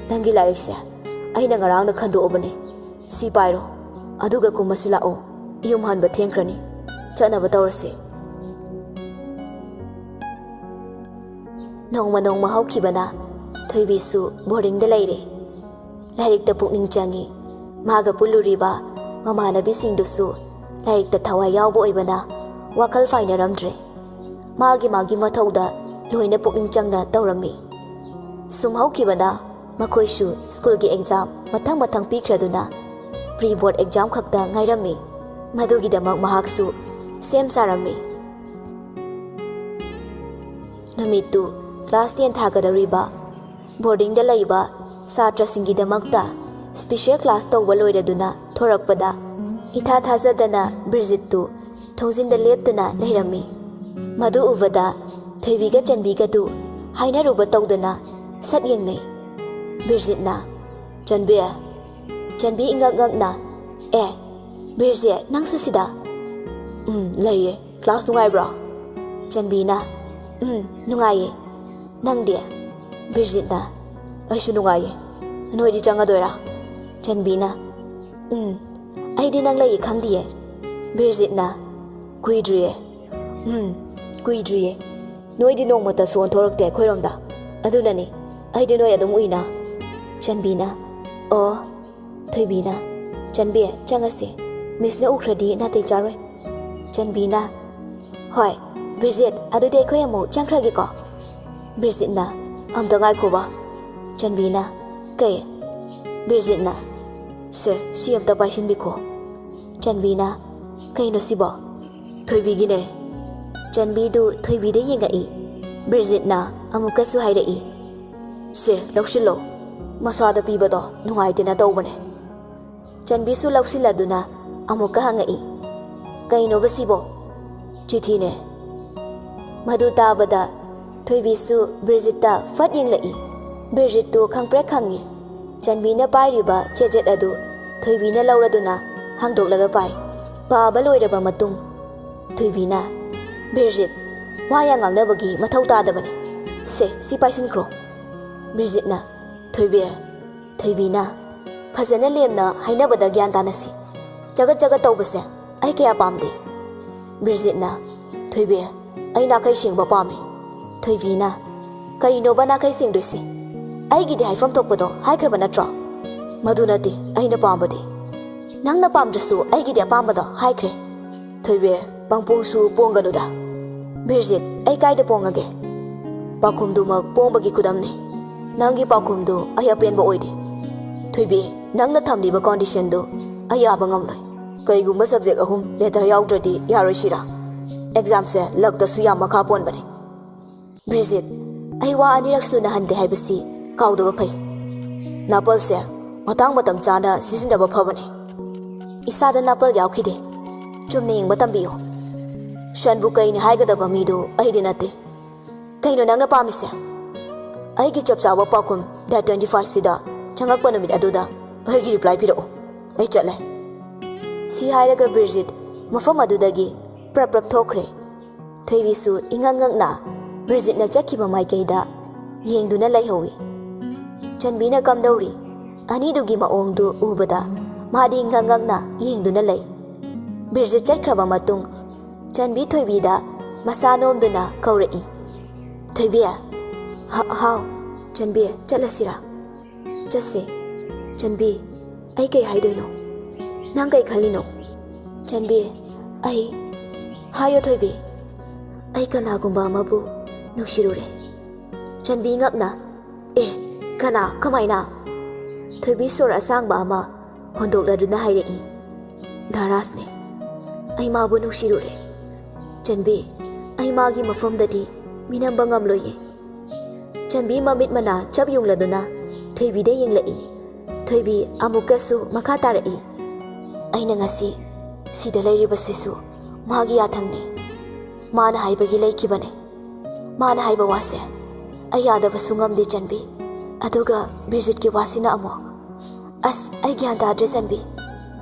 ꯅꯪꯒꯤ ꯂꯥꯏꯔꯤꯛꯁꯦ ꯑꯩꯅ ꯉꯔꯥꯡꯅ ꯈꯟꯗꯣꯛꯑꯕꯅꯦ꯫ ꯁꯤ ꯄꯥꯏꯔꯣ, ꯑꯗꯨꯒ ꯀꯨꯝꯃꯁꯤ ꯂꯥꯛꯑꯣ꯫ ꯌꯨꯝ ꯍꯟꯕ ꯊꯦꯡꯈ꯭ꯔꯅꯤ꯫ ꯆꯠꯅꯕ ꯇꯧꯔꯁꯤ꯫ ꯅꯣꯡꯃ ꯅꯣꯡꯃ ꯍꯧꯈꯤꯕꯅ ꯊꯣꯏꯕꯤꯁꯨ ꯕꯣꯔꯗꯤꯡꯗ ꯂꯩꯔꯦ꯫ ꯂꯥꯏꯔꯤꯛꯇ ꯄꯨꯛꯅꯤꯡ ꯆꯪꯉꯤ꯫ ꯃꯥꯒ ꯄꯨꯜꯂꯨꯔꯤꯕ ꯃꯃꯥꯟꯅꯕꯤꯁꯤꯡꯗꯨꯁꯨ ꯂꯥꯏꯔꯤꯛꯇ ꯊꯋꯥꯏ ꯌꯥꯎꯕ ꯑꯣꯏꯕꯅ ꯋꯥꯈꯜ ꯐꯥꯏꯅꯔꯝꯗ꯭ꯔꯦ꯫ ꯃꯥꯒꯤ ꯃꯊꯧꯗ ꯂꯣꯏꯅ ꯄꯨꯛꯅꯤꯡ ꯆꯪꯅ ꯇꯧꯔꯝꯃꯤ꯫ ꯁꯨꯝ ꯍꯧꯈꯤꯕꯅ ꯃꯈꯣꯏꯁꯨ ꯁ꯭ꯀꯨꯜꯒꯤ ꯑꯦꯛꯖꯥꯝ ꯃꯊꯪ ꯃꯊꯪ ꯄꯤꯈ꯭ꯔꯗꯨꯅ ꯄ꯭ꯔꯤ ꯕꯣꯔꯗ ꯑꯦꯛꯖꯥꯝ ꯈꯛꯇ ꯉꯥꯏꯔꯝꯃꯤ꯫ ꯃꯗꯨꯒꯤꯗꯃꯛ ꯃꯍꯥꯛꯁꯨ ꯁꯦꯝ ꯁꯥꯔꯝꯃꯤ꯫ ꯅꯨꯃꯤꯠꯇꯨ ꯀ꯭ꯂꯥꯁ 10 ꯊꯥꯒꯗꯧꯔꯤꯕ ꯕꯣꯔꯗꯤꯡꯗ ꯂꯩꯕ ꯁꯥꯇ꯭ꯔꯁꯤꯡꯒꯤꯗꯃꯛꯇ ꯁ꯭ꯄꯤꯁꯦꯜ ꯀ꯭ꯂꯥꯁ ꯇꯧꯕ ꯂꯣꯏꯔꯗꯨꯅ ꯊꯣꯔꯛꯄꯗ ꯏꯊꯥ ꯊꯥꯖꯗꯅ ꯕ꯭ꯔꯤꯖꯤꯠꯇꯨ ꯊꯣꯡꯖꯤꯟꯗ ꯂꯦꯞꯇꯨꯅ ꯂꯩꯔꯝꯃꯤ꯫ ꯃꯗꯨ ꯎꯕꯗ ꯊꯣꯏꯕꯤꯒ ꯆꯟꯕꯤꯒꯗꯨ ꯍꯥꯏꯅꯔꯨꯕ ꯇꯧꯗꯅ ꯁꯠ ꯌꯦꯡꯅꯩ꯫ ꯕ꯭ꯔꯤꯖꯤꯠꯅ, ꯆꯟꯕꯤ ꯏꯉꯛ ꯉꯛꯅ, ꯕ꯭ꯔꯤꯖꯤꯠ, ꯅꯪꯁꯨ ꯁꯤꯗ? ꯂꯩꯌꯦ꯫ ꯀ꯭ꯂꯥꯁ ꯅꯨꯡꯉꯥꯏꯕ꯭ꯔꯣ? ꯆꯟꯕꯤꯅ, ꯅꯨꯡꯉꯥꯏꯌꯦ꯫ ꯅꯪꯗꯤ? ꯕ꯭ꯔꯤꯖꯤꯠꯅ, ꯑꯩꯁꯨ ꯅꯨꯡꯉꯥꯏꯌꯦ꯫ ꯅꯣꯏꯗꯤ ꯆꯪꯉꯗꯣꯏꯔꯥ? ꯆꯟꯕꯤꯅ, ꯑꯩꯗꯤ ꯅꯪ ꯂꯩꯌꯦ ꯈꯪꯗꯤꯌꯦ꯫ ꯕ꯭ꯔꯤꯖꯤꯠꯅ, ꯀꯨꯏꯗ꯭ꯔꯤꯌꯦ꯫ ꯀꯨꯏꯗ꯭ꯔꯤꯌꯦ꯫ ꯅꯣꯏꯗꯤ ꯅꯣꯡꯃꯇꯁꯨ ꯑꯣꯟꯊꯣꯔꯛꯇꯦ ꯑꯩꯈꯣꯏꯔꯣꯝꯗ꯫ ꯑꯗꯨꯅꯅꯤ ꯑꯩꯗꯤ ꯅꯣꯏ ꯑꯗꯨꯝ ꯎꯏꯅ꯫ ꯆꯟꯕꯤꯅ, ꯑꯣ꯫ ꯊꯣꯏꯕꯤꯅ, ꯆꯟꯕꯤ, ꯆꯪꯉꯁꯤ꯫ ꯃꯤꯁꯅ ꯎꯈ꯭ꯔꯗꯤ ꯅꯥꯇꯩ ꯆꯥꯔꯣꯏ꯫ ꯆꯟꯕꯤꯅ, ꯍꯣꯏ꯫ ꯕ꯭ꯔꯤꯖꯤꯠ, ꯑꯗꯨꯗꯤ ꯑꯩꯈꯣꯏ ꯑꯃꯨꯛ ꯆꯪꯈ꯭ꯔꯒꯦꯀꯣ? ꯕ꯭ꯔꯤꯖꯤꯠꯅ, ꯑꯝꯇ ꯉꯥꯏꯈꯣꯕ꯫ ꯆꯟꯕꯤꯅ, ꯀꯩ? ꯕ꯭ꯔꯤꯖꯤꯠꯅ, ꯁꯤ ꯑꯝꯇ ꯄꯥꯏꯁꯤꯟꯕꯤꯈꯣ꯫ ꯆꯟꯕꯤꯅ, ꯀꯩꯅꯣ ꯁꯤꯕꯣ? ꯊꯣꯏꯕꯤꯒꯤꯅꯦ꯫ ꯆꯟꯕꯤꯗꯨ ꯊꯣꯏꯕꯤꯗ ꯌꯦꯡꯉꯛꯏ꯫ ꯕ꯭ꯔꯤꯖꯤꯠꯅ ꯑꯃꯨꯛꯀꯁꯨ ꯍꯥꯏꯔꯛꯏ, ꯂꯧꯁꯤꯜꯂꯣ꯫ ꯃꯁꯥꯗ ꯄꯤꯕꯗꯣ ꯅꯨꯡꯉꯥꯏꯇꯦꯅ ꯇꯧꯕꯅꯦ꯫ ꯆꯟꯕꯤꯁꯨ ꯂꯧꯁꯤꯜꯂꯗꯨꯅ ꯑꯃꯨꯛꯀ ꯍꯪꯉꯛꯏ, ꯀꯩꯅꯣꯕ ꯁꯤꯕꯣ? ꯆꯤꯊꯤꯅꯦ꯫ ꯃꯗꯨ ꯇꯥꯕꯗ ꯊꯣꯏꯕꯤꯁꯨ ꯕ꯭ꯔꯤꯖꯤꯠꯇ ꯐꯠ ꯌꯦꯡꯂꯛꯏ꯫ ꯕ꯭ꯔꯤꯖꯤꯠꯇꯨ ꯈꯪꯄ꯭ꯔꯦꯛ ꯈꯪꯉꯤ꯫ ꯆꯟꯕꯤꯅ ꯄꯥꯏꯔꯤꯕ ꯆꯦꯖꯦꯠ ꯑꯗꯨ ꯊꯣꯏꯕꯤꯅ ꯂꯧꯔꯗꯨꯅ ꯍꯥꯡꯗꯣꯛꯂꯒ ꯄꯥꯏ꯫ ꯄꯥꯕ ꯂꯣꯏꯔꯕ ꯃꯇꯨꯡ ꯊꯣꯏꯕꯤꯅ, ꯕ꯭ꯔꯤꯖꯤꯠ, ꯋꯥ ꯌꯥꯝ ꯉꯥꯡꯅꯕꯒꯤ ꯃꯊꯧ ꯇꯥꯗꯕꯅꯤ꯫ ꯁꯤ ꯄꯥꯏꯁꯤꯟꯈ꯭ꯔꯣ꯫ ꯕ꯭ꯔꯤꯖꯤꯠꯅ, ꯊꯣꯏꯕꯤ꯫ ꯊꯣꯏꯕꯤꯅ, ꯐꯖꯅ ꯂꯦꯝꯅ ꯍꯥꯏꯅꯕꯗ ꯒ꯭ꯌꯥꯟ ꯇꯥꯅꯁꯤ꯫ ꯆꯒꯠ ꯇꯧꯕꯁꯦ ꯑꯩ ꯀꯌꯥ ꯄꯥꯝꯗꯦ꯫ ꯕ꯭ꯔꯤꯖꯤꯠꯅ, ꯊꯣꯏꯕꯤ, ꯑꯩ ꯅꯥꯈꯩ ꯁꯦꯡꯕ ꯄꯥꯝꯃꯤ꯫ ꯊꯣꯏꯕꯤꯅ, ꯀꯔꯤꯅꯣꯕ ꯅꯥꯈꯩ ꯁꯦꯡꯗꯣꯏꯁꯤ? ꯑꯩꯒꯤꯗꯤ ꯍꯥꯏꯐꯝ ꯊꯣꯛꯄꯗꯣ ꯍꯥꯏꯈ꯭ꯔꯕ ꯅꯠꯇ꯭ꯔꯣ? ꯃꯗꯨ ꯅꯠꯇꯦ ꯑꯩꯅ ꯄꯥꯝꯕꯗꯤ꯫ ꯅꯪꯅ ꯄꯥꯝꯗ꯭ꯔꯁꯨ ꯑꯩꯒꯤꯗꯤ ꯑꯄꯥꯝꯕꯗꯣ ꯍꯥꯏꯈ꯭ꯔꯦ꯫ ꯊꯣꯏꯕꯤ, ꯄꯪꯄꯣꯡꯁꯨ ꯄꯣꯡꯒꯅꯨꯗ꯫ ꯕ꯭ꯔꯤꯖꯤꯠ, ꯑꯩ ꯀꯥꯏꯗ ꯄꯣꯡꯉꯒꯦ? ꯄꯥꯎꯈꯨꯝꯗꯨꯃꯛ ꯄꯣꯡꯕꯒꯤ ꯈꯨꯗꯝꯅꯤ꯫ ꯅꯪꯒꯤ ꯄꯥꯎꯈꯨꯝꯗꯨ ꯑꯩ ꯑꯄꯦꯟꯕ ꯑꯣꯏꯗꯦ꯫ ꯊꯣꯏꯕꯤ, ꯅꯪꯅ ꯊꯝꯂꯤꯕ ꯀꯣꯟꯗꯤꯁꯟꯗꯨ ꯑꯩ ꯌꯥꯕ ꯉꯝꯂꯣꯏ꯫ ꯀꯩꯒꯨꯝꯕ ꯁꯕꯖꯦꯛ 3 ꯂꯦꯇꯔ ꯌꯥꯎꯗ꯭ꯔꯗꯤ ꯌꯥꯔꯣꯏꯁꯤꯔꯥ? ꯑꯦꯛꯖꯥꯝꯁꯦ ꯂꯛꯇꯁꯨ ꯌꯥꯝ ꯃꯈꯥ ꯄꯣꯟꯕꯅꯤ꯫ ꯕ꯭ꯔꯤꯖꯤꯠ, ꯑꯩ ꯋꯥ ꯑꯅꯤꯔꯛ ꯁꯨꯅ ꯍꯟꯗꯦ ꯍꯥꯏꯕꯁꯤ ꯀꯥꯎꯗꯕ ꯐꯩ꯫ ꯅꯥꯄꯜꯁꯦ ꯃꯇꯥꯡ ꯃꯇꯝ ꯆꯥꯅ ꯁꯤꯖꯤꯟꯅꯕ ꯐꯕꯅꯤ꯫ ꯏꯁꯥꯗ ꯅꯥꯄꯜ ꯌꯥꯎꯈꯤꯗꯦ꯫ ꯆꯨꯝꯅ ꯌꯦꯡꯕ ꯇꯝꯕꯤꯌꯨ꯫ ꯁꯟꯕꯨ ꯀꯩꯅꯤ ꯍꯥꯏꯒꯗꯕ ꯃꯤꯗꯨ ꯑꯩꯗꯤ ꯅꯠꯇꯦ꯫ ꯀꯩꯅꯣ ꯅꯪꯅ ꯄꯥꯝꯃꯤꯁꯦ? ꯑꯩꯒꯤ ꯆꯞ ꯆꯥꯕ ꯄꯥꯎꯈꯨꯝ ꯗꯦꯠ 25ꯁꯤꯗ ꯆꯪꯉꯛꯄ ꯅꯨꯃꯤꯠ ꯑꯗꯨꯗ ꯑꯩꯒꯤ ꯔꯤꯄ꯭ꯂꯥꯏ ꯄꯤꯔꯛꯎ꯫ ꯑꯩ ꯆꯠꯂꯦ꯫ ꯁꯤ ꯍꯥꯏꯔꯒ ꯕ꯭ꯔꯤꯖꯤꯠ ꯃꯐꯝ ꯑꯗꯨꯗꯒꯤ ꯄ꯭ꯔꯞ ꯊꯣꯛꯈ꯭ꯔꯦ꯫ ꯊꯣꯏꯕꯤꯁꯨ ꯏꯉꯛ ꯉꯛꯅ ꯕ꯭ꯔꯤꯖꯤꯠꯅ ꯆꯠꯈꯤꯕ ꯃꯥꯏꯀꯩꯗ ꯌꯦꯡꯗꯨꯅ ꯂꯩꯍꯧꯏ꯫ ꯆꯟꯕꯤꯅ ꯀꯝꯗꯧꯔꯤ? ꯑꯅꯤꯗꯨꯒꯤ ꯃꯑꯣꯡꯗꯨ ꯎꯕꯗ ꯃꯥꯗꯤ ꯏꯉꯛ ꯉꯛꯅ ꯌꯦꯡꯗꯨꯅ ꯂꯩ꯫ ꯕ꯭ꯔꯤꯖꯤꯠ ꯆꯠꯈ꯭ꯔꯕ ꯃꯇꯨꯡ ꯆꯟꯕꯤ ꯊꯣꯏꯕꯤꯗ ꯃꯁꯥ ꯅꯣꯝꯗꯨꯅ ꯀꯧꯔꯛꯏ, ꯊꯣꯏꯕꯤ꯫ ꯍꯥꯎ ꯆꯟꯕꯤ, ꯆꯠꯂꯁꯤꯔꯥ? ꯆꯠꯁꯦ꯫ ꯆꯟꯕꯤ, ꯑꯩ ꯀꯩ ꯍꯥꯏꯗꯣꯏꯅꯣ? ꯅꯪ ꯀꯩ ꯈꯜꯂꯤꯅꯣ? ꯆꯟꯕꯤ, ꯍꯥꯏꯌꯣ ꯊꯣꯏꯕꯤ꯫ ꯑꯩ ꯀꯅꯥꯒꯨꯝꯕ ꯑꯃꯕꯨ ꯅꯨꯡꯁꯤꯔꯨꯔꯦ꯫ ꯆꯟꯕꯤ ꯉꯛꯅ, ꯀꯅꯥ? ꯀꯃꯥꯏꯅ? ꯊꯣꯏꯕꯤ ꯁꯣꯔ ꯑꯁꯥꯡꯕ ꯑꯃ ꯍꯣꯟꯗꯣꯛꯂꯗꯨꯅ ꯍꯥꯏꯔꯛꯏ, ꯙꯔꯥꯖꯅꯦ꯫ ꯑꯩ ꯃꯥꯕꯨ ꯅꯨꯡꯁꯤꯔꯨꯔꯦ꯫ ꯆꯟꯕꯤ, ꯑꯩ ꯃꯥꯒꯤ ꯃꯐꯝꯗꯗꯤ ꯃꯤꯅꯝꯕ ꯉꯝꯂꯣꯏꯌꯦ꯫ ꯆꯟꯕꯤ ꯃꯃꯤꯠ ꯃꯅꯥ ꯆꯞ ꯌꯨꯡꯂꯗꯨꯅ ꯊꯣꯏꯕꯤꯗ ꯌꯦꯡꯂꯛꯏ꯫ ꯊꯣꯏꯕꯤ ꯑꯃꯨꯛꯀꯁꯨ ꯃꯈꯥ ꯇꯥꯔꯛꯏ, ꯑꯩꯅ ꯉꯁꯤ ꯁꯤꯗ ꯂꯩꯔꯤꯕꯁꯤꯁꯨ ꯃꯥꯒꯤ ꯌꯥꯊꯪꯅꯤ ꯃꯥꯅ ꯍꯥꯏꯕꯒꯤ ꯂꯩꯈꯤꯕꯅꯤ ꯃꯥꯅ ꯍꯥꯏꯕ ꯋꯥꯁꯦ ꯑꯩ ꯌꯥꯗꯕꯁꯨ ꯉꯝꯗꯦ ꯆꯟꯕꯤ ꯑꯗꯨꯒ ꯕ꯭ꯔꯤꯖꯤꯠꯀꯤ ꯋꯥꯁꯤꯅ ꯑꯃꯨꯛ ꯑꯁ ꯑꯩ ꯒ꯭ꯌꯥꯟ ꯇꯥꯗ꯭ꯔꯦ ꯆꯟꯕꯤ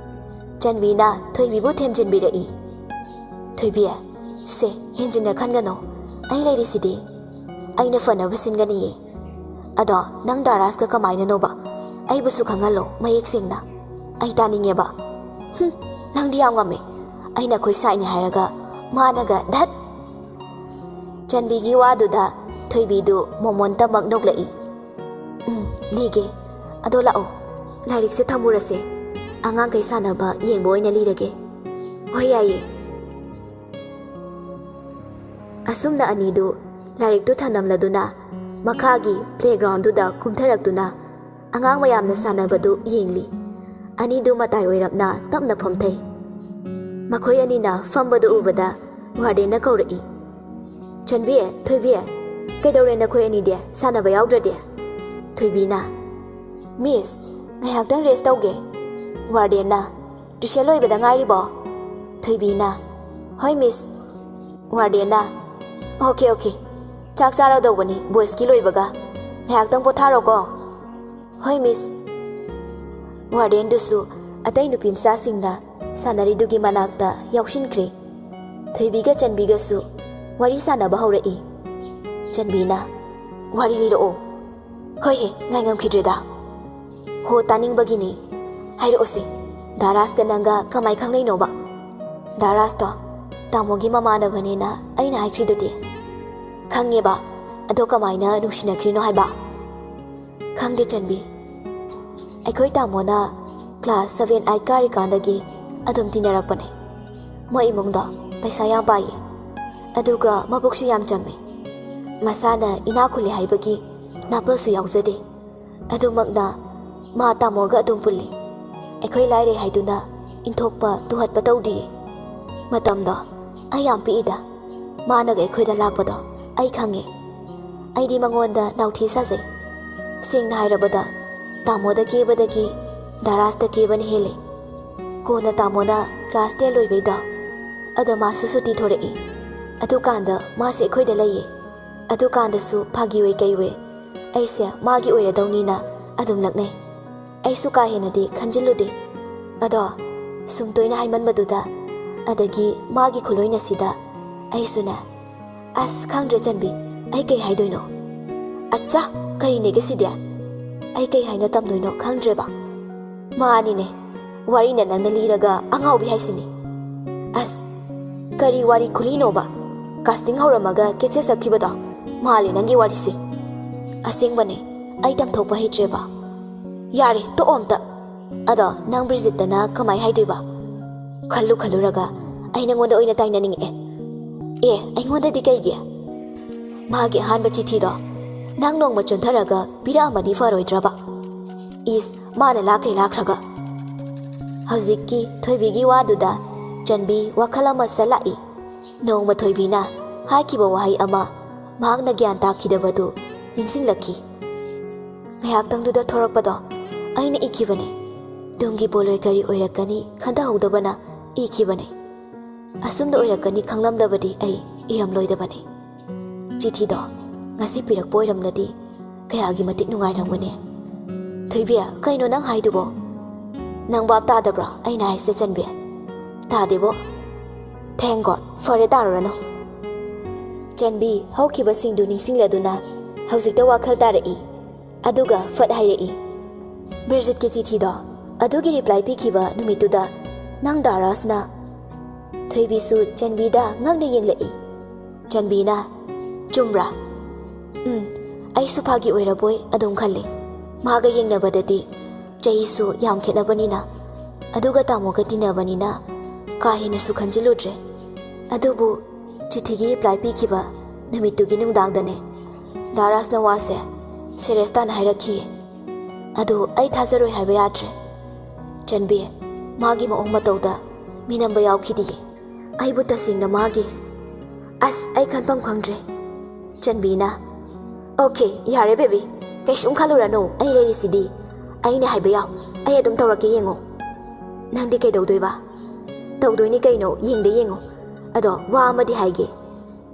ꯆꯟꯕꯤꯅ ꯊꯣꯏꯕꯤꯕꯨ ꯊꯦꯝꯖꯤꯟꯕꯤꯔꯛꯏ ꯊꯣꯏꯕꯤ ꯁꯦ ꯍꯦꯟꯖꯤꯟꯅ ꯈꯟꯒꯅꯨ ꯑꯩ ꯂꯩꯔꯤꯁꯤꯗꯤ ꯑꯩꯅ ꯐꯅꯕ ꯁꯤꯟꯒꯅꯤꯌꯦ ꯑꯗꯣ ꯅꯪ ꯗꯥꯔꯥꯁꯀ ꯀꯃꯥꯏꯅꯅꯣꯕ ꯑꯩꯕꯨꯁꯨ ꯈꯪꯍꯜꯂꯣ ꯃꯌꯦꯛ ꯁꯦꯡꯅ ꯑꯩ ꯇꯥꯅꯤꯡꯉꯦꯕ ꯅꯪꯗꯤ ꯌꯥꯝ ꯉꯝꯃꯦ ꯑꯩꯅ ꯑꯩꯈꯣꯏ ꯁꯥꯏꯅꯤ ꯍꯥꯏꯔꯒ ꯃꯥꯅꯒ ꯙꯠ ꯆꯟꯕꯤꯒꯤ ꯋꯥꯗꯨꯗ ꯊꯣꯏꯕꯤꯗꯨ ꯃꯣꯃꯣꯟꯇꯃꯛ ꯅꯣꯛꯂꯛꯏ ꯂꯤꯒꯦ ꯑꯗꯣ ꯂꯥꯛꯑꯣ ꯂꯥꯏꯔꯤꯛꯁꯦ ꯊꯝꯃꯨꯔꯁꯦ ꯑꯉꯥꯡꯈꯩ ꯁꯥꯟꯅꯕ ꯌꯦꯡꯕ ꯑꯣꯏꯅ ꯂꯤꯔꯒꯦ ꯍꯣꯏ ꯌꯥꯏꯌꯦ ꯑꯁꯨꯝꯅ ꯑꯅꯤꯗꯨ ꯂꯥꯏꯔꯤꯛꯇꯨ ꯊꯅꯝꯂꯗꯨꯅ ꯃꯈꯥꯒꯤ ꯄ꯭ꯂꯦꯒ꯭ꯔꯥꯎꯟꯗꯨꯗ ꯀꯨꯝꯊꯔꯛꯇꯨꯅ ꯑꯉꯥꯡ ꯃꯌꯥꯝꯅ ꯁꯥꯟꯅꯕꯗꯨ ꯌꯦꯡꯂꯤ ꯑꯅꯤꯗꯨ ꯃꯇꯥꯏ ꯑꯣꯏꯔꯞꯅ ꯇꯞꯅ ꯐꯝꯊꯩ ꯃꯈꯣꯏ ꯑꯅꯤꯅ ꯐꯝꯕꯗꯨ ꯎꯕꯗ ꯋꯥꯔꯗꯦꯟꯅ ꯀꯧꯔꯛꯏ ꯆꯟꯕꯤ ꯊꯣꯏꯕꯤ ꯀꯩꯗꯧꯔꯦ ꯅꯈꯣꯏ ꯑꯅꯤꯗꯤ ꯁꯥꯟꯅꯕ ꯌꯥꯎꯗ꯭ꯔꯗꯤ ꯊꯣꯏꯕꯤꯅ ꯃꯤꯁ ꯉꯥꯏꯍꯥꯛꯇꯪ ꯔꯦꯁ ꯇꯧꯒꯦ ꯋꯥꯔꯗꯦꯟꯅ ꯇꯨꯏꯁꯟ ꯂꯣꯏꯕꯗ ꯉꯥꯏꯔꯤꯕꯣ ꯊꯣꯏꯕꯤꯅ ꯍꯣꯏ ꯃꯤꯁ ꯋꯥꯔꯗꯦꯟꯅ ꯑꯣꯀꯦ ꯆꯥꯛ ꯆꯥꯔꯗꯧꯕꯅꯤ ꯕꯣꯏꯁꯀꯤ ꯂꯣꯏꯕꯒ ꯉꯥꯏꯍꯥꯛꯇꯪ ꯄꯣꯊꯥꯔꯣꯀꯣ ꯍꯣꯏ ꯃꯤꯁ ꯋꯥꯔꯗꯦꯟꯗꯨꯁꯨ ꯑꯇꯩ ꯅꯨꯄꯤ ꯃꯆꯥꯁꯤꯡꯅ ꯁꯥꯟꯅꯔꯤꯗꯨꯒꯤ ꯃꯅꯥꯛꯇ ꯌꯥꯎꯁꯤꯟꯈ꯭ꯔꯦ ꯊꯣꯏꯕꯤꯒ ꯆꯟꯕꯤꯒꯁꯨ ꯋꯥꯔꯤ ꯁꯥꯟꯅꯕ ꯍꯧꯔꯛꯏ ꯆꯟꯕꯤꯅ ꯋꯥꯔꯤ ꯂꯤꯔꯛꯑꯣ ꯍꯣꯏꯍꯦ ꯉꯥꯏꯉꯝꯈꯤꯗ꯭ꯔꯦꯗ ꯍꯣ ꯇꯥꯅꯤꯡꯕꯒꯤꯅꯤ ꯍꯥꯏꯔꯛꯑꯣꯁꯦ ꯗꯥꯔꯥꯁꯀ ꯅꯪꯒ ꯀꯃꯥꯏ ꯈꯪꯅꯩꯅꯣꯕ ꯗꯥꯔꯥꯁꯇꯣ ꯇꯥꯃꯣꯒꯤ ꯃꯃꯥꯟꯅꯕꯅꯦꯅ ꯑꯩꯅ ꯍꯥꯏꯈ꯭ꯔꯤꯗꯨꯗꯤ ꯈꯪꯉꯦꯕ ꯑꯗꯣ ꯀꯃꯥꯏꯅ ꯅꯨꯡꯁꯤꯅꯈ꯭ꯔꯤꯅꯣ ꯍꯥꯏꯕ ꯈꯪꯗꯦ ꯆꯟꯕꯤ ꯑꯩꯈꯣই ꯇꯥꯃꯣꯅ ꯀ꯭ꯂꯥꯁ 7-8 ꯀꯥꯔꯤꯀꯥꯟꯗꯒꯤ ꯑꯗꯨꯝ ꯇꯤꯟꯅꯔꯛꯄꯅꯦ ꯃꯣꯏ ꯏꯃꯨꯡꯗꯣ ꯄꯩꯁꯥ ꯌꯥꯝ ꯄꯥꯏꯌꯦ ꯑꯗꯨꯒ ꯃꯕꯨꯛꯁꯨ ꯌꯥꯝ ꯆꯝꯃꯦ ꯃꯁꯥꯅ ꯏꯅꯥꯛ ꯈꯨꯜꯂꯦ ꯍꯥꯏꯕꯒꯤ ꯅꯥꯄꯜꯁꯨ ꯌꯥꯎꯖꯗꯦ ꯑꯗꯨꯃꯛꯅ ꯃꯥ ꯇꯥꯃꯣꯒ ꯑꯗꯨꯝ ꯄꯨꯜꯂꯤ ꯑꯩꯈꯣꯏ ꯂꯥꯏꯔꯩ ꯍꯥꯏꯗꯨꯅ ꯏꯟꯊꯣꯛꯄ ꯇꯨꯍꯠꯄ ꯇꯧꯗꯤꯌꯦ ꯃꯇꯝꯗꯣ ꯑꯩ ꯌꯥꯝ ꯄꯤꯛꯏꯗ ꯃꯥꯅꯒ ꯑꯩꯈꯣꯏꯗ ꯂꯥꯛꯄꯗꯣ ꯑꯩ ꯈꯪꯉꯦ ꯑꯩꯗꯤ ꯃꯉꯣꯟꯗ ꯅꯥꯎꯊꯤ ꯁꯥꯖꯩ ꯁꯦꯡꯅ ꯍꯥꯏꯔꯕꯗ ꯇꯥꯃꯣꯗ ꯀꯦꯕꯗꯒꯤ ꯗꯥꯔꯥꯁꯇ ꯀꯦꯕꯅ ꯍꯦꯜꯂꯦ ꯀꯣꯟꯅ ꯇꯥꯃꯣꯅ ꯀ꯭ꯂꯥꯁ 10 ꯂꯣꯏꯕꯩꯗꯣ ꯑꯗ ꯃꯥꯁꯨ ꯁꯨꯇꯤ ꯊꯣꯔꯛꯏ ꯑꯗꯨꯀꯥꯟꯗ ꯃꯥꯁꯦ ꯑꯩꯈꯣꯏꯗ ꯂꯩꯌꯦ ꯑꯗꯨꯀꯥꯟꯗꯁꯨ ꯐꯥꯒꯤ ꯑꯣꯏ ꯀꯩ ꯑꯣꯏ ꯑꯩꯁꯦ ꯃꯥꯒꯤ ꯑꯣꯏꯔꯗꯧꯅꯤꯅ ꯑꯗꯨꯝ ꯂꯛꯅꯩ ꯑꯩꯁꯨ ꯀꯥ ꯍꯦꯟꯅꯗꯤ ꯈꯟꯖꯤꯜꯂꯨꯗꯦ ꯑꯗꯣ ꯁꯨꯝ ꯇꯣꯏꯅ ꯍꯥꯏꯃꯟꯕꯗꯨꯗ ꯑꯗꯒꯤ ꯃꯥꯒꯤ ꯈꯨꯂꯣꯏꯅꯁꯤꯗ ꯑꯩꯁꯨꯅꯦ ꯑꯁ ꯈꯪꯗ꯭ꯔꯦ ꯆꯟꯕꯤ ꯑꯩ ꯀꯩ ꯍꯥꯏꯗꯣꯏꯅꯣ ꯑꯠꯆꯥ ꯀꯔꯤꯅꯦꯒꯦ ꯁꯤꯗꯤ ꯑꯩ ꯀꯩ ꯍꯥꯏꯅ ꯇꯝꯗꯣꯏꯅꯣ ꯈꯪꯗ꯭ꯔꯦꯕ ꯃꯥꯅꯤꯅꯦ ꯋꯥꯔꯤꯅ ꯅꯪꯅ ꯂꯤꯔꯒ ꯑꯉꯥꯎꯕꯤ ꯍꯥꯏꯁꯤꯅꯤ ꯑꯁ ꯀꯔꯤ ꯋꯥꯔꯤ ꯈꯨꯂꯤꯅꯣꯕ ꯀꯥꯁꯇꯤꯡ ꯍꯧꯔꯝꯃꯒ ꯀꯦꯆꯦꯠ ꯆꯠꯈꯤꯕꯗꯣ ꯃꯥꯜꯂꯦ ꯅꯪꯒꯤ ꯋꯥꯔꯤꯁꯦ ꯑꯁꯦꯡꯕꯅꯦ ꯑꯩ ꯇꯝꯊꯣꯛꯄ ꯍꯩꯇ꯭ꯔꯦꯕ ꯌꯥꯔꯦ ꯇꯣꯛꯑꯣ ꯑꯝꯇ ꯑꯗꯣ ꯅꯪ ꯕ꯭ꯔꯤꯖꯤꯠꯇꯅ ꯀꯃꯥꯏ ꯍꯥꯏꯗꯣꯏꯕ ꯈꯜꯂꯨꯔꯒ ꯑꯩ ꯅꯉꯣꯟꯗ ꯑꯣꯏꯅ ꯇꯥꯏꯅꯅꯤꯡꯉꯛꯑꯦ ꯑꯩꯉꯣꯟꯗꯗꯤ ꯀꯩꯒꯤ ꯃꯥꯒꯤ ꯑꯍꯥꯟꯕ ꯆꯤꯊꯤꯗꯣ ꯅꯪ ꯅꯣꯡꯃ ꯆꯣꯟꯊꯔꯒ ꯄꯤꯔꯛꯑꯝꯃꯗꯤ ꯐꯔꯣꯏꯗ꯭ꯔꯕ ꯏꯁ ꯃꯥꯅ ꯂꯥꯛꯈꯩ ꯂꯥꯛꯈ꯭ꯔꯒ ꯍꯧꯖꯤꯛꯀꯤ ꯊꯣꯏꯕꯤꯒꯤ ꯋꯥꯗꯨꯗ ꯆꯟꯕꯤ ꯋꯥꯈꯜ ꯑꯃ ꯁꯠꯂꯛꯏ ꯅꯣꯡꯃ ꯊꯣꯏꯕꯤꯅ ꯍꯥꯏꯈꯤꯕ ꯋꯥꯍꯩ ꯑꯃ ꯃꯍꯥꯛꯅ ꯒ꯭ꯌꯥꯟ ꯇꯥꯈꯤꯗꯕꯗꯨ ꯅꯤꯡꯁꯤꯡꯂꯛꯈꯤ ꯉꯥꯏꯍꯥꯛꯇꯪꯗꯨꯗ ꯊꯣꯔꯛꯄꯗꯣ ꯑꯩꯅ ꯏꯈꯤꯕꯅꯦ ꯇꯨꯡꯒꯤ ꯄꯣꯠꯂꯣꯏ ꯀꯔꯤ ꯑꯣꯏꯔꯛꯀꯅꯤ ꯈꯟꯊꯍꯧꯗꯕꯅ ꯏꯈꯤꯕꯅꯦ ꯑꯁꯨꯝꯅ ꯑꯣꯏꯔꯛꯀꯅꯤ ꯈꯪꯂꯝꯗꯕꯗꯤ ꯑꯩ ꯏꯔꯝꯂꯣꯏꯗꯕꯅꯤ ꯆꯤꯊꯤꯗꯣ ꯉꯁꯤ ꯄꯤꯔꯛꯄ ꯑꯣꯏꯔꯝꯂꯗꯤ ꯀꯌꯥꯒꯤ ꯃꯇꯤꯛ ꯅꯨꯡꯉꯥꯏꯔꯝꯒꯅꯤ ꯊꯣꯏꯕꯤ ꯀꯩꯅꯣ ꯅꯪ ꯍꯥꯏꯗꯨꯕꯣ ꯅꯪ ꯚꯥꯞ ꯇꯥꯗꯕ꯭ꯔꯣ ꯑꯩꯅ ꯍꯥꯏꯁꯦ ꯆꯟꯕꯤ ꯇꯥꯗꯦꯕꯣ ꯊꯦꯡ ꯒꯣꯗ ꯐꯔꯦ ꯇꯥꯔꯨꯔꯅꯨ ꯆꯟꯕꯤ ꯍꯧꯈꯤꯕꯁꯤꯡꯗꯨ ꯅꯤꯡꯁꯤꯡꯂꯗꯨꯅ ꯍꯧꯖꯤꯛꯇ ꯋꯥꯈꯜ ꯇꯥꯔꯛꯏ ꯑꯗꯨꯒ ꯐꯠ ꯍꯥꯏꯔꯛꯏ ꯕ꯭ꯔꯤꯖꯤꯠꯀꯤ ꯆꯤꯊꯤꯗꯣ ꯑꯗꯨꯒꯤ ꯔꯤꯄ꯭ꯂꯥꯏ ꯄꯤꯈꯤꯕ ꯅꯨꯃꯤꯠꯇꯨꯗ ꯅꯪ ꯗꯥꯔꯥꯁꯅ ꯊꯣꯏꯕꯤꯁꯨ ꯆꯟꯕꯤꯗ ꯉꯛꯅ ꯌꯦꯡꯂꯛꯏ ꯆꯟꯕꯤꯅ ꯆꯨꯝꯕ꯭ꯔꯥ ꯑꯩꯁꯨ ꯐꯥꯒꯤ ꯑꯣꯏꯔꯕꯣꯏ ꯑꯗꯨꯝ ꯈꯜꯂꯤ ꯃꯥꯒ ꯌꯦꯡꯅꯕꯗꯗꯤ ꯆꯍꯤꯁꯨ ꯌꯥꯝ ꯈꯦꯠꯅꯕꯅꯤꯅ ꯑꯗꯨꯒ ꯇꯥꯃꯣꯒ ꯇꯤꯟꯅꯕꯅꯤꯅ ꯀꯥ ꯍꯦꯟꯅꯁꯨ ꯈꯟꯖꯤꯜꯂꯨꯗ꯭ꯔꯦ ꯑꯗꯨꯕꯨ ꯆꯤꯊꯤꯒꯤ ꯔꯤꯄ꯭ꯂꯥꯏ ꯄꯤꯈꯤꯕ ꯅꯨꯃꯤꯠꯇꯨꯒꯤ ꯅꯨꯡꯗꯥꯡꯗꯅꯦ ꯗꯥꯔꯥꯁꯅ ꯋꯥꯁꯦ ꯁꯦꯔꯦꯁ ꯇꯥꯅ ꯍꯥꯏꯔꯛꯈꯤꯌꯦ ꯑꯗꯨ ꯑꯩ ꯊꯥꯖꯔꯣꯏ ꯍꯥꯏꯕ ꯌꯥꯗ꯭ꯔꯦ ꯆꯟꯕꯤ ꯃꯥꯒꯤ ꯃꯑꯣꯡ ꯃꯇꯧꯗ ꯃꯤꯅꯝꯕ ꯌꯥꯎꯈꯤꯗꯤꯌꯦ ꯑꯩꯕꯨ ꯇꯁꯦꯡꯅ ꯃꯥꯒꯤ ꯑꯁ ꯑꯩ ꯈꯟꯐꯝ ꯈꯪꯗ꯭ꯔꯦ ꯆꯟꯕꯤꯅ ꯑꯣꯀꯦ ꯌꯥꯔꯦ ꯕꯦꯕꯤ ꯀꯩꯁꯨꯝ ꯈꯜꯂꯨꯔꯅꯨ ꯑꯩ ꯂꯩꯔꯤꯁꯤꯗꯤ ꯑꯩꯅ ꯍꯥꯏꯕ ꯌꯥꯎ ꯑꯩ ꯑꯗꯨꯝ ꯇꯧꯔꯛꯀꯦ ꯌꯦꯡꯉꯣ ꯅꯪꯗꯤ ꯀꯩꯗꯧꯗꯣꯏꯕ ꯇꯧꯗꯣꯏꯅꯤ ꯀꯩꯅꯣ ꯌꯦꯡꯉꯣ ꯑꯗꯣ ꯋꯥ ꯑꯃꯗꯤ ꯍꯥꯏꯒꯦ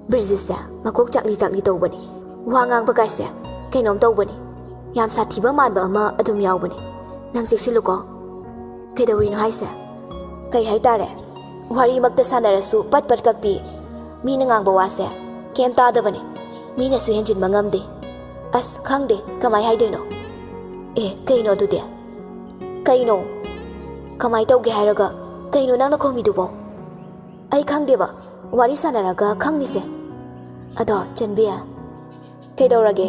ꯕ꯭ꯔꯤꯖꯤꯠꯁꯦ ꯃꯀꯣꯛ ꯆꯥꯛꯂꯤ ꯇꯧꯕꯅꯤ ꯋꯥ ꯉꯥꯡꯕ ꯀꯥꯏꯁꯦ ꯀꯩꯅꯣꯝ ꯇꯧꯕꯅꯤ ꯌꯥꯝ ꯁꯥꯊꯤꯕ ꯃꯥꯟꯕ ꯑꯃ ꯑꯗꯨꯝ ꯌꯥꯎꯕꯅꯤ ꯅꯪ ꯆꯦꯛꯁꯤꯜꯂꯨꯀꯣ ꯀꯩꯗꯧꯔꯤꯅꯣ ꯍꯥꯏꯁꯦ ꯀꯩ ꯍꯥꯏꯇꯥꯔꯦ ꯋꯥꯔꯤꯃꯛꯇ ꯁꯥꯟꯅꯔꯁꯨ ꯄꯠ ꯄꯠ ꯀꯛꯄꯤ ꯃꯤꯅ ꯉꯥꯡꯕ ꯋꯥꯁꯦ ꯀꯩꯝ ꯇꯥꯗꯕꯅꯤ ꯃꯤꯅꯁꯨ ꯍꯦꯟꯖꯤꯟꯕ ꯉꯝꯗꯦ ꯑꯁ ꯈꯪꯗꯦ ꯀꯃꯥꯏ ꯍꯥꯏꯗꯣꯏꯅꯣ ꯀꯩꯅꯣ ꯑꯗꯨꯗꯤ ꯀꯩꯅꯣ ꯀꯃꯥꯏ ꯇꯧꯒꯦ ꯍꯥꯏꯔꯒ ꯀꯩꯅꯣ ꯅꯪꯅ ꯈꯨꯝꯃꯤꯗꯨꯕꯣ ꯑꯩ ꯈꯪꯗꯦꯕ ꯋꯥꯔꯤ ꯁꯥꯟꯅꯔꯒ ꯈꯪꯅꯤꯁꯦ ꯑꯗꯣ ꯆꯟꯕꯤ ꯀꯩꯗꯧꯔꯒꯦ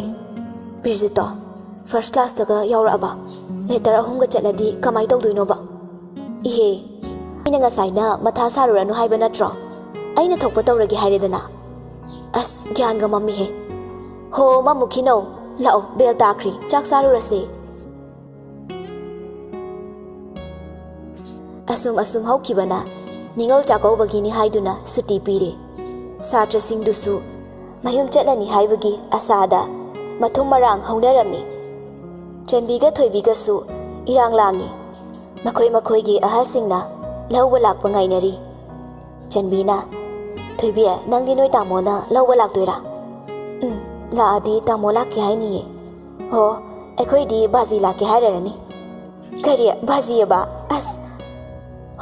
ꯕ꯭ꯔꯤꯖꯤꯠꯇꯣ ꯐꯥꯔꯁ ꯀ꯭ꯂꯥꯁꯇꯒ ꯌꯥꯎꯔꯛꯑꯕ ꯂꯦꯇꯔ 3ꯒ ꯆꯠꯂꯗꯤ ꯀꯃꯥꯏ ꯇꯧꯗꯣꯏꯅꯣꯕ ꯏꯍꯦ ꯑꯩꯅ ꯉꯁꯥꯏꯅ ꯃꯊꯥ ꯁꯥꯔꯨꯔꯅꯨ ꯍꯥꯏꯕ ꯅꯠꯇ꯭ꯔꯣ ꯑꯩꯅ ꯊꯣꯛꯄ ꯇꯧꯔꯒꯦ ꯍꯥꯏꯔꯦꯗꯅ ꯑꯁ ꯒ꯭ꯌꯥꯟꯒ ꯃꯝꯃꯤꯍꯦ ꯍꯣ ꯃꯝꯃꯨꯈꯤꯅꯧ ꯂꯥꯛꯑꯣ ꯕꯦꯜ ꯇꯥꯈ꯭ꯔꯤ ꯆꯥꯛ ꯆꯥꯔꯨꯔꯁꯦ ꯑꯁꯨꯝ ꯍꯧꯈꯤꯕꯅ ꯅꯤꯉꯣꯜ ꯆꯥꯛꯀꯧꯕꯒꯤꯅꯤ ꯍꯥꯏꯗꯨꯅ ꯁꯨꯇꯤ ꯄꯤꯔꯦ ꯁꯥꯇ꯭ꯔꯁꯤꯡꯗꯨꯁꯨ ꯃꯌꯨꯝ ꯆꯠꯂꯅꯤ ꯍꯥꯏꯕꯒꯤ ꯑꯁꯥꯗ ꯃꯊꯨꯝ ꯃꯔꯥꯡ ꯍꯧꯅꯔꯝꯃꯤ ꯆꯟꯕꯤꯒ ꯊꯣꯏꯕꯤꯒꯁꯨ ꯏꯔꯥꯡ ꯂꯥꯡꯉꯤ ꯃꯈꯣꯏꯒꯤ ꯑꯍꯜꯁꯤꯡꯅ ꯂꯧꯕ ꯂꯥꯛꯄ ꯉꯥꯏꯅꯔꯤ ꯆꯟꯕꯤꯅ ꯊꯣꯏꯕꯤ ꯅꯪꯗꯤ ꯅꯣꯏ ꯇꯥꯃꯣꯅ ꯂꯧꯕ ꯂꯥꯛꯇꯣꯏꯔꯥ ꯂꯥꯛꯑꯗꯤ ꯇꯥꯃꯣ ꯂꯥꯛꯀꯦ ꯍꯥꯏꯅꯤꯌꯦ ꯑꯣ ꯑꯩꯈꯣꯏꯗꯤ ꯕꯥꯖꯤ ꯂꯥꯛꯀꯦ ꯍꯥꯏꯔꯔꯅꯤ ꯀꯔꯤ ꯕꯥꯖꯤꯑꯕ ꯑꯁ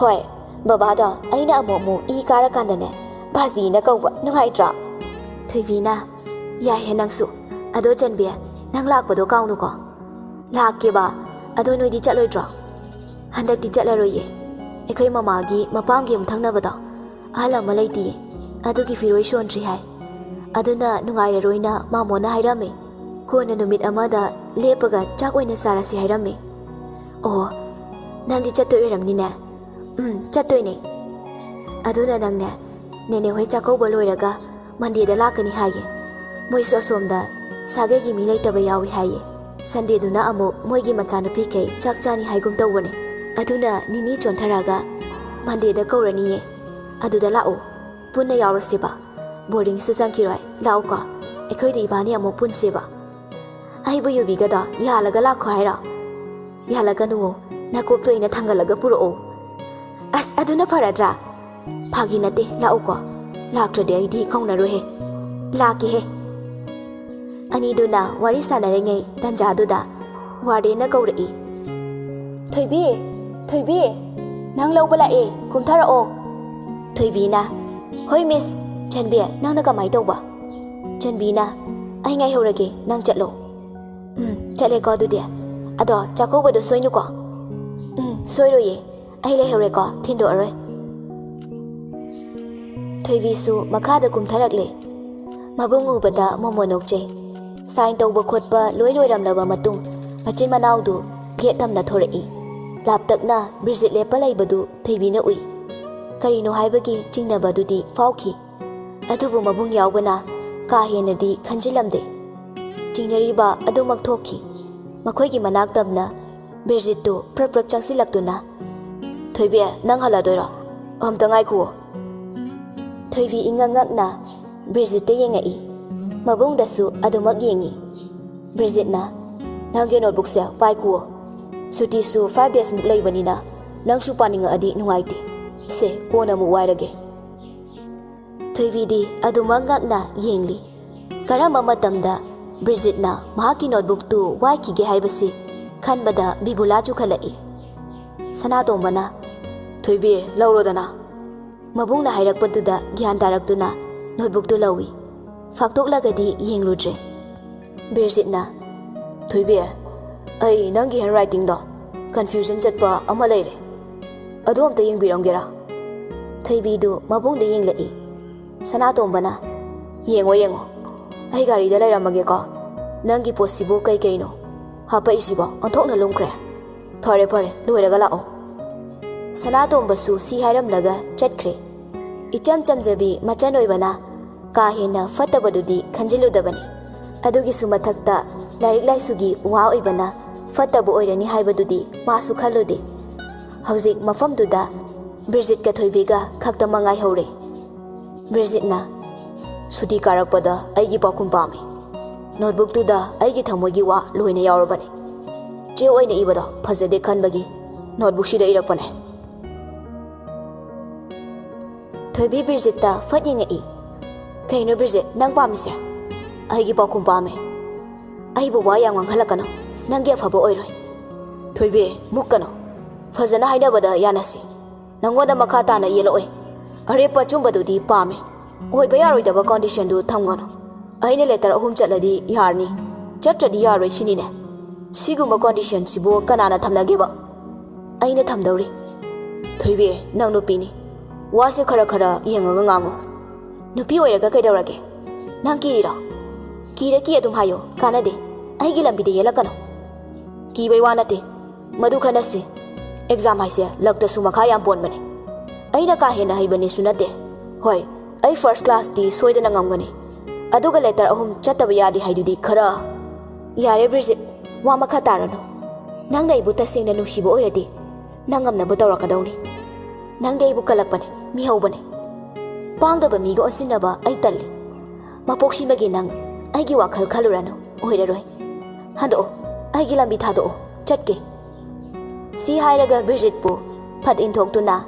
ꯍꯣꯏ ꯕꯕꯥꯗꯣ ꯑꯩꯅ ꯑꯃꯨꯛ ꯏ ꯀꯥꯔꯀꯥꯟꯗꯅꯦ ꯕꯥꯖꯤꯅ ꯀꯧꯕ ꯅꯨꯡꯉꯥꯏꯇ꯭ꯔꯥ ꯊꯣꯏꯕꯤꯅ ꯌꯥꯏꯍꯦ ꯅꯪꯁꯨ ꯑꯗꯣ ꯆꯟꯕꯤ ꯅꯪ ꯂꯥꯛꯄꯗꯣ ꯀꯥꯎꯅꯨꯀꯣ ꯂꯥꯛꯀꯦꯕ ꯑꯗꯣ ꯅꯣꯏꯗꯤ ꯆꯠꯂꯣꯏꯗ꯭ꯔꯣ ꯍꯟꯗꯛꯇꯤ ꯆꯠꯂꯔꯣꯏꯌꯦ ꯑꯩꯈꯣꯏ ꯃꯃꯥꯒꯤ ꯃꯄꯥꯝꯒꯤ ꯌꯨꯝꯊꯪꯅꯕꯗꯣ ꯑꯍꯜ ꯑꯃ ꯂꯩꯇꯤꯌꯦ ꯑꯗꯨꯒꯤ ꯐꯤꯔꯣꯏ ꯁꯣꯟꯗ꯭ꯔꯤ ꯍꯥꯏ ꯑꯗꯨꯅ ꯅꯨꯡꯉꯥꯏꯔꯔꯣꯏꯅ ꯃꯥꯃꯣꯅ ꯍꯥꯏꯔꯝꯃꯦ ꯀꯣꯟꯅ ꯅꯨꯃꯤꯠ ꯑꯃꯗ ꯂꯦꯞꯄꯒ ꯆꯥꯛ ꯑꯣꯏꯅ ꯆꯥꯔꯁꯤ ꯍꯥꯏꯔꯝꯃꯦ ꯑꯣ ꯅꯪꯗꯤ ꯆꯠꯇꯣꯏ ꯑꯣꯏꯔꯝꯅꯤꯅꯦ ꯆꯠꯇꯣꯏꯅꯦ ꯑꯗꯨꯅ ꯅꯪꯅꯦ ꯅꯦꯅꯦ ꯍꯣꯏ ꯆꯥꯛꯀꯧꯕ ꯂꯣꯏꯔꯒ ꯃꯟꯗꯦꯗ ꯂꯥꯛꯀꯅꯤ ꯍꯥꯏꯌꯦ ꯃꯣꯏꯁꯨ ꯑꯁꯣꯝꯗ ꯁꯥꯒꯩꯒꯤ ꯃꯤ ꯂꯩꯇꯕ ꯌꯥꯎꯏ ꯍꯥꯏꯌꯦ ꯁꯟꯗꯦꯗꯨꯅ ꯑꯃꯨꯛ ꯃꯣꯏꯒꯤ ꯃꯆꯥꯅꯨꯄꯤꯈꯩ ꯆꯥꯛ ꯆꯥꯅꯤ ꯍꯥꯏꯒꯨꯝ ꯇꯧꯕꯅꯦ ꯑꯗꯨꯅ ꯅꯤꯅꯤ ꯆꯣꯟꯊꯔꯒ ꯃꯟꯗꯦꯗ ꯀꯧꯔꯅꯤꯌꯦ ꯑꯗꯨꯗ ꯂꯥꯛꯑꯣ ꯄꯨꯟꯅ ꯌꯥꯎꯔꯁꯦꯕ ꯕꯣꯔꯗꯤꯡꯁꯨ ꯆꯪꯈꯤꯔꯣꯏ ꯂꯥꯛꯑꯣꯀꯣ ꯑꯩꯈꯣꯏꯗ ꯏꯕꯥꯅꯤ ꯑꯃꯨꯛ ꯄꯨꯟꯁꯦꯕ ꯑꯩꯕꯨ ꯌꯨꯕꯤꯒꯗꯣ ꯌꯥꯜꯂꯒ ꯂꯥꯛꯈꯣ ꯍꯥꯏꯔꯣ ꯌꯥꯜꯂꯒꯅꯨꯋꯣ ꯅꯀꯣꯛꯇꯣ ꯑꯩꯅ ꯊꯥꯡꯒꯠꯂꯒ ꯄꯨꯔꯛꯑꯣ ꯑꯁ ꯑꯗꯨꯅ ꯐꯔꯗ꯭ꯔꯥ ꯐꯥꯒꯤ ꯅꯠꯇꯦ ꯂꯥꯛꯎꯀꯣ ꯂꯥꯛꯇ꯭ꯔꯗꯤ ꯑꯩꯗꯤ ꯀꯧꯅꯔꯣꯏꯍꯦ ꯂꯥꯛꯀꯦꯍꯦ ꯑꯅꯤꯗꯨꯅ ꯋꯥꯔꯤ ꯁꯥꯟꯅꯔꯤꯉꯩ ꯇꯟꯖꯥꯗꯨꯗ ꯋꯥꯔꯗꯦꯟꯅ ꯀꯧꯔꯛꯏ ꯊꯣꯏꯕꯤ ꯅꯪ ꯂꯧꯕ ꯂꯥꯛꯑꯦ ꯀꯨꯝꯊꯔꯛꯑꯣ ꯊꯣꯏꯕꯤꯅ ꯍꯣꯏ ꯃꯤꯁ ꯆꯟꯕꯤ ꯅꯪꯅ ꯀꯃꯥꯏ ꯇꯧꯕ ꯆꯟꯕꯤꯅ ꯑꯩ ꯉꯥꯏꯍꯧꯔꯒꯦ ꯅꯪ ꯆꯠꯂꯣ ꯆꯠꯂꯦꯀꯣ ꯑꯗꯨꯗꯤ ꯑꯗꯣ ꯆꯥꯛꯀꯧꯕꯗꯣ ꯁꯣꯏꯅꯨꯀꯣ ꯁꯣꯏꯔꯣꯏꯌꯦ ꯑꯩ ꯂꯩꯍꯧꯔꯦꯀꯣ ꯊꯤꯟꯗꯣꯛꯑꯔꯣꯏ ꯊꯣꯏꯕꯤꯁꯨ ꯃꯈꯥꯗ ꯀꯨꯝꯊꯔꯛꯂꯦ ꯃꯕꯨꯡ ꯎꯕꯗ ꯃꯣꯃꯣ ꯅꯣꯛꯆꯩ ꯁꯥꯏꯟ ꯇꯧꯕ ꯈꯣꯠꯄ ꯂꯣꯏꯔꯝꯂꯕ ꯃꯇꯨꯡ ꯃꯆꯤꯟ ꯃꯅꯥꯎꯗꯨ ꯒꯦꯠ ꯇꯝꯅ ꯊꯣꯔꯛꯏ ꯂꯥꯞꯇꯛꯅ ꯕ꯭ꯔꯤꯖꯤꯠ ꯂꯦꯞꯄ ꯂꯩꯕꯗꯨ ꯊꯣꯏꯕꯤꯅ ꯎꯏ ꯀꯔꯤꯅꯣ ꯍꯥꯏꯕꯒꯤ ꯆꯤꯡꯅꯕꯗꯨꯗꯤ ꯐꯥꯎꯈꯤ ꯑꯗꯨꯕꯨ ꯃꯕꯨꯡ ꯌꯥꯎꯕꯅ ꯀꯥ ꯍꯦꯟꯅꯗꯤ ꯈꯟꯖꯤꯜꯂꯝꯗꯦ ꯆꯤꯡꯅꯔꯤꯕ ꯑꯗꯨꯃꯛ ꯊꯣꯛꯈꯤ ꯃꯈꯣꯏꯒꯤ ꯃꯅꯥꯛ ꯇꯝꯅ ꯕ꯭ꯔꯤꯖꯤꯠꯇꯨ ꯄ꯭ꯔꯞ ꯆꯪꯁꯤꯜꯂꯛꯇꯨꯅ ꯊꯣꯏꯕꯤ ꯅꯪ ꯍꯜꯂꯗꯣꯏꯔꯣ ꯑꯝꯇ ꯉꯥꯏꯈꯨꯑꯣ ꯊꯣꯏꯕꯤ ꯏꯉꯛꯉꯛꯅ ꯕ꯭ꯔꯤꯖꯤꯠꯇ ꯌꯦꯡꯉꯛꯏ ꯃꯕꯨꯡꯗꯁꯨ ꯑꯗꯨꯃꯛ ꯌꯦꯡꯉꯤ ꯕ꯭ꯔꯤꯖꯤꯠꯅ ꯅꯪꯒꯤ ꯅꯣꯠꯕꯨꯛꯁꯦ ꯄꯥꯏꯈꯨꯑꯣ ꯁꯨꯇꯤꯁꯨ 5 days ꯂꯩꯕꯅꯤꯅ ꯅꯪꯁꯨ ꯄꯥꯅꯤꯡꯉꯛꯑꯗꯤ ꯅꯨꯡꯉꯥꯏꯇꯦ ꯁꯦ ꯀꯣꯟꯅ ꯑꯃꯨꯛ ꯋꯥꯏꯔꯒꯦ ꯊꯣꯏꯕꯤꯗꯤ ꯑꯗꯨꯃꯛ ꯉꯛꯅ ꯌꯦꯡꯂꯤ ꯀꯔꯝꯕ ꯃꯇꯝꯗ ꯕ꯭ꯔꯤꯖꯤꯠꯅ ꯃꯍꯥꯛꯀꯤ ꯅꯣꯠꯕꯨꯛꯇꯨ ꯋꯥꯏꯈꯤꯒꯦ ꯍꯥꯏꯕꯁꯤ ꯈꯟꯕꯗ ꯕꯤꯕꯨꯂꯥ ꯆꯨꯈꯠꯂꯛꯏ ꯁꯅꯥꯇꯣꯝꯕꯅ ꯊꯣꯏꯕꯤ ꯂꯧꯔꯣꯗꯅ ꯃꯕꯨꯡꯅ ꯍꯥꯏꯔꯛꯄꯗꯨꯗ ꯒ꯭ꯌꯥꯟ ꯇꯥꯔꯛꯇꯨꯅ ꯅꯣꯠꯕꯨꯛꯇꯨ ꯂꯧꯏ ꯐꯥꯛꯇꯣꯛꯂꯒꯗꯤ ꯌꯦꯡꯂꯨꯗ꯭ꯔꯦ ꯕ꯭ꯔꯤꯖꯤꯠꯅ ꯊꯣꯏꯕꯤ ꯑꯩ ꯅꯪꯒꯤ ꯍꯦꯟꯔꯥꯏꯇꯤꯡꯗꯣ ꯀꯟꯐ꯭ꯌꯨꯖꯟ ꯆꯠꯄ ꯑꯃ ꯂꯩꯔꯦ ꯑꯗꯨ ꯑꯝꯇ ꯌꯦꯡꯕꯤꯔꯝꯒꯦꯔꯥ ꯊꯣꯏꯕꯤꯗꯨ ꯃꯕꯨꯡꯗ ꯌꯦꯡꯂꯛꯏ ꯁꯅꯥꯇꯣꯝꯕꯅ ꯌꯦꯡꯉꯣ ꯑꯩ ꯒꯥꯔꯤꯗ ꯂꯩꯔꯝꯃꯒꯦꯀꯣ ꯅꯪꯒꯤ ꯄꯣꯠꯁꯤꯕꯨ ꯀꯩꯅꯣ ꯍꯥꯄꯛꯏꯁꯤꯕꯣ ꯑꯣꯟꯊꯣꯛꯅ ꯂꯨꯝꯈ꯭ꯔꯦ ꯐꯔꯦ ꯂꯣꯏꯔꯒ ꯂꯥꯛꯑꯣ ꯁꯅꯥꯇꯣꯝꯕꯁꯨ ꯁꯤ ꯍꯥꯏꯔꯝꯂꯒ ꯆꯠꯈ꯭ꯔꯦ ꯏꯆꯝ ꯆꯝꯖꯕꯤ ꯃꯆꯟ ꯑꯣꯏꯕꯅ ꯀꯥ ꯍꯦꯟꯅ ꯐꯠꯇꯕꯗꯨꯗꯤ ꯈꯟꯖꯤꯜꯂꯨꯗꯕꯅꯤ ꯑꯗꯨꯒꯤꯁꯨ ꯃꯊꯛꯇ ꯂꯥꯏꯔꯤꯛ ꯂꯥꯏꯁꯨꯒꯤ ꯋꯥ ꯑꯣꯏꯕꯅ ꯐꯠꯇꯕ ꯑꯣꯏꯔꯅꯤ ꯍꯥꯏꯕꯗꯨꯗꯤ ꯃꯥꯁꯨ ꯈꯜꯂꯨꯗꯦ ꯍꯧꯖꯤꯛ ꯃꯐꯝꯗꯨꯗ ꯕ꯭ꯔꯤꯖꯤꯠꯀ ꯊꯣꯏꯕꯤꯒ ꯈꯛꯇꯃꯛ ꯉꯥꯏꯍꯧꯔꯦ ꯕ꯭ꯔꯤꯖꯤꯠꯅ ꯁꯨꯇꯤ ꯀꯥꯔꯛꯄꯗ ꯑꯩꯒꯤ ꯄꯥꯎꯈꯨꯝ ꯄꯥꯝꯃꯤ ꯅꯣꯠꯕꯨꯛꯇꯨꯗ ꯑꯩꯒꯤ ꯊꯃꯣꯏꯒꯤ ꯋꯥ ꯂꯣꯏꯅ ꯌꯥꯎꯔꯕꯅꯤ ꯆꯦ ꯑꯣꯏꯅ ꯏꯕꯗꯣ ꯐꯖꯗꯦ ꯈꯟꯕꯒꯤ ꯅꯣꯠꯕꯨꯛꯁꯤꯗ ꯏꯔꯛꯄꯅꯦ Thoibi Bridget-ta fat yengei. Kaino Bridget, nang pamise? Aigi pakum pame. Ai bu wa yang wanghalakano. Nanggi afabo oiroi. Thoibi, mukkano. Fazana hainabada yanasi. Nangoda makha tana yeloi. Arepa chumbadudi pame. Oiba yaroidaba condition du thamgono. Aine letter ahum chatladi yarni. Chatradi yaroi shinine. Siguma condition sibo kanana thamnageba. Aine thamdori. Thoibi, nang nupini. Wase khara khara yengaga ngango. Nupi oiraga kaidaurage. Nang kiriro. Kira ki adum hayo kanade. Aigi lambide yelakano. Kibai wanate. Madu khanasi. Exam haise lagda sumakha yam pon bane. Aina ka hena haibane sunate. Hoi, ai first class di soidana ngamgani. Aduga letter ahum chataba yadi haidudi khara. Yare Bridget, wa makha tarano. Nang na ibu tasingna nungsibo oiradi. Nang ngamnaba tawrakadawni. Nang da ibu kalakpane, mihawbane. Pangdaba miga onsinaba ai talli. Mapoksimagi nang aigi wakhal khalurano oiraroi. Hando, aigi lambi thado chatke. Si hairaga Bridget pu phat inthok-tuna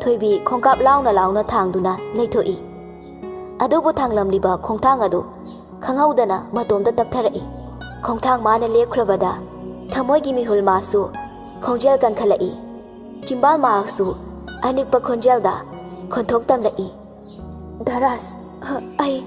Thoibi khongkap launa thangduna leithoi. Adubu thanglamliba khongthang adu khanghaudana matomda taptharai. Khongthang mana lepkhrabada thamoigi mihul masu khongjel kan khalai. Chimbal maaksu anikpa khonjelda khonthok tamlai. Daras, ai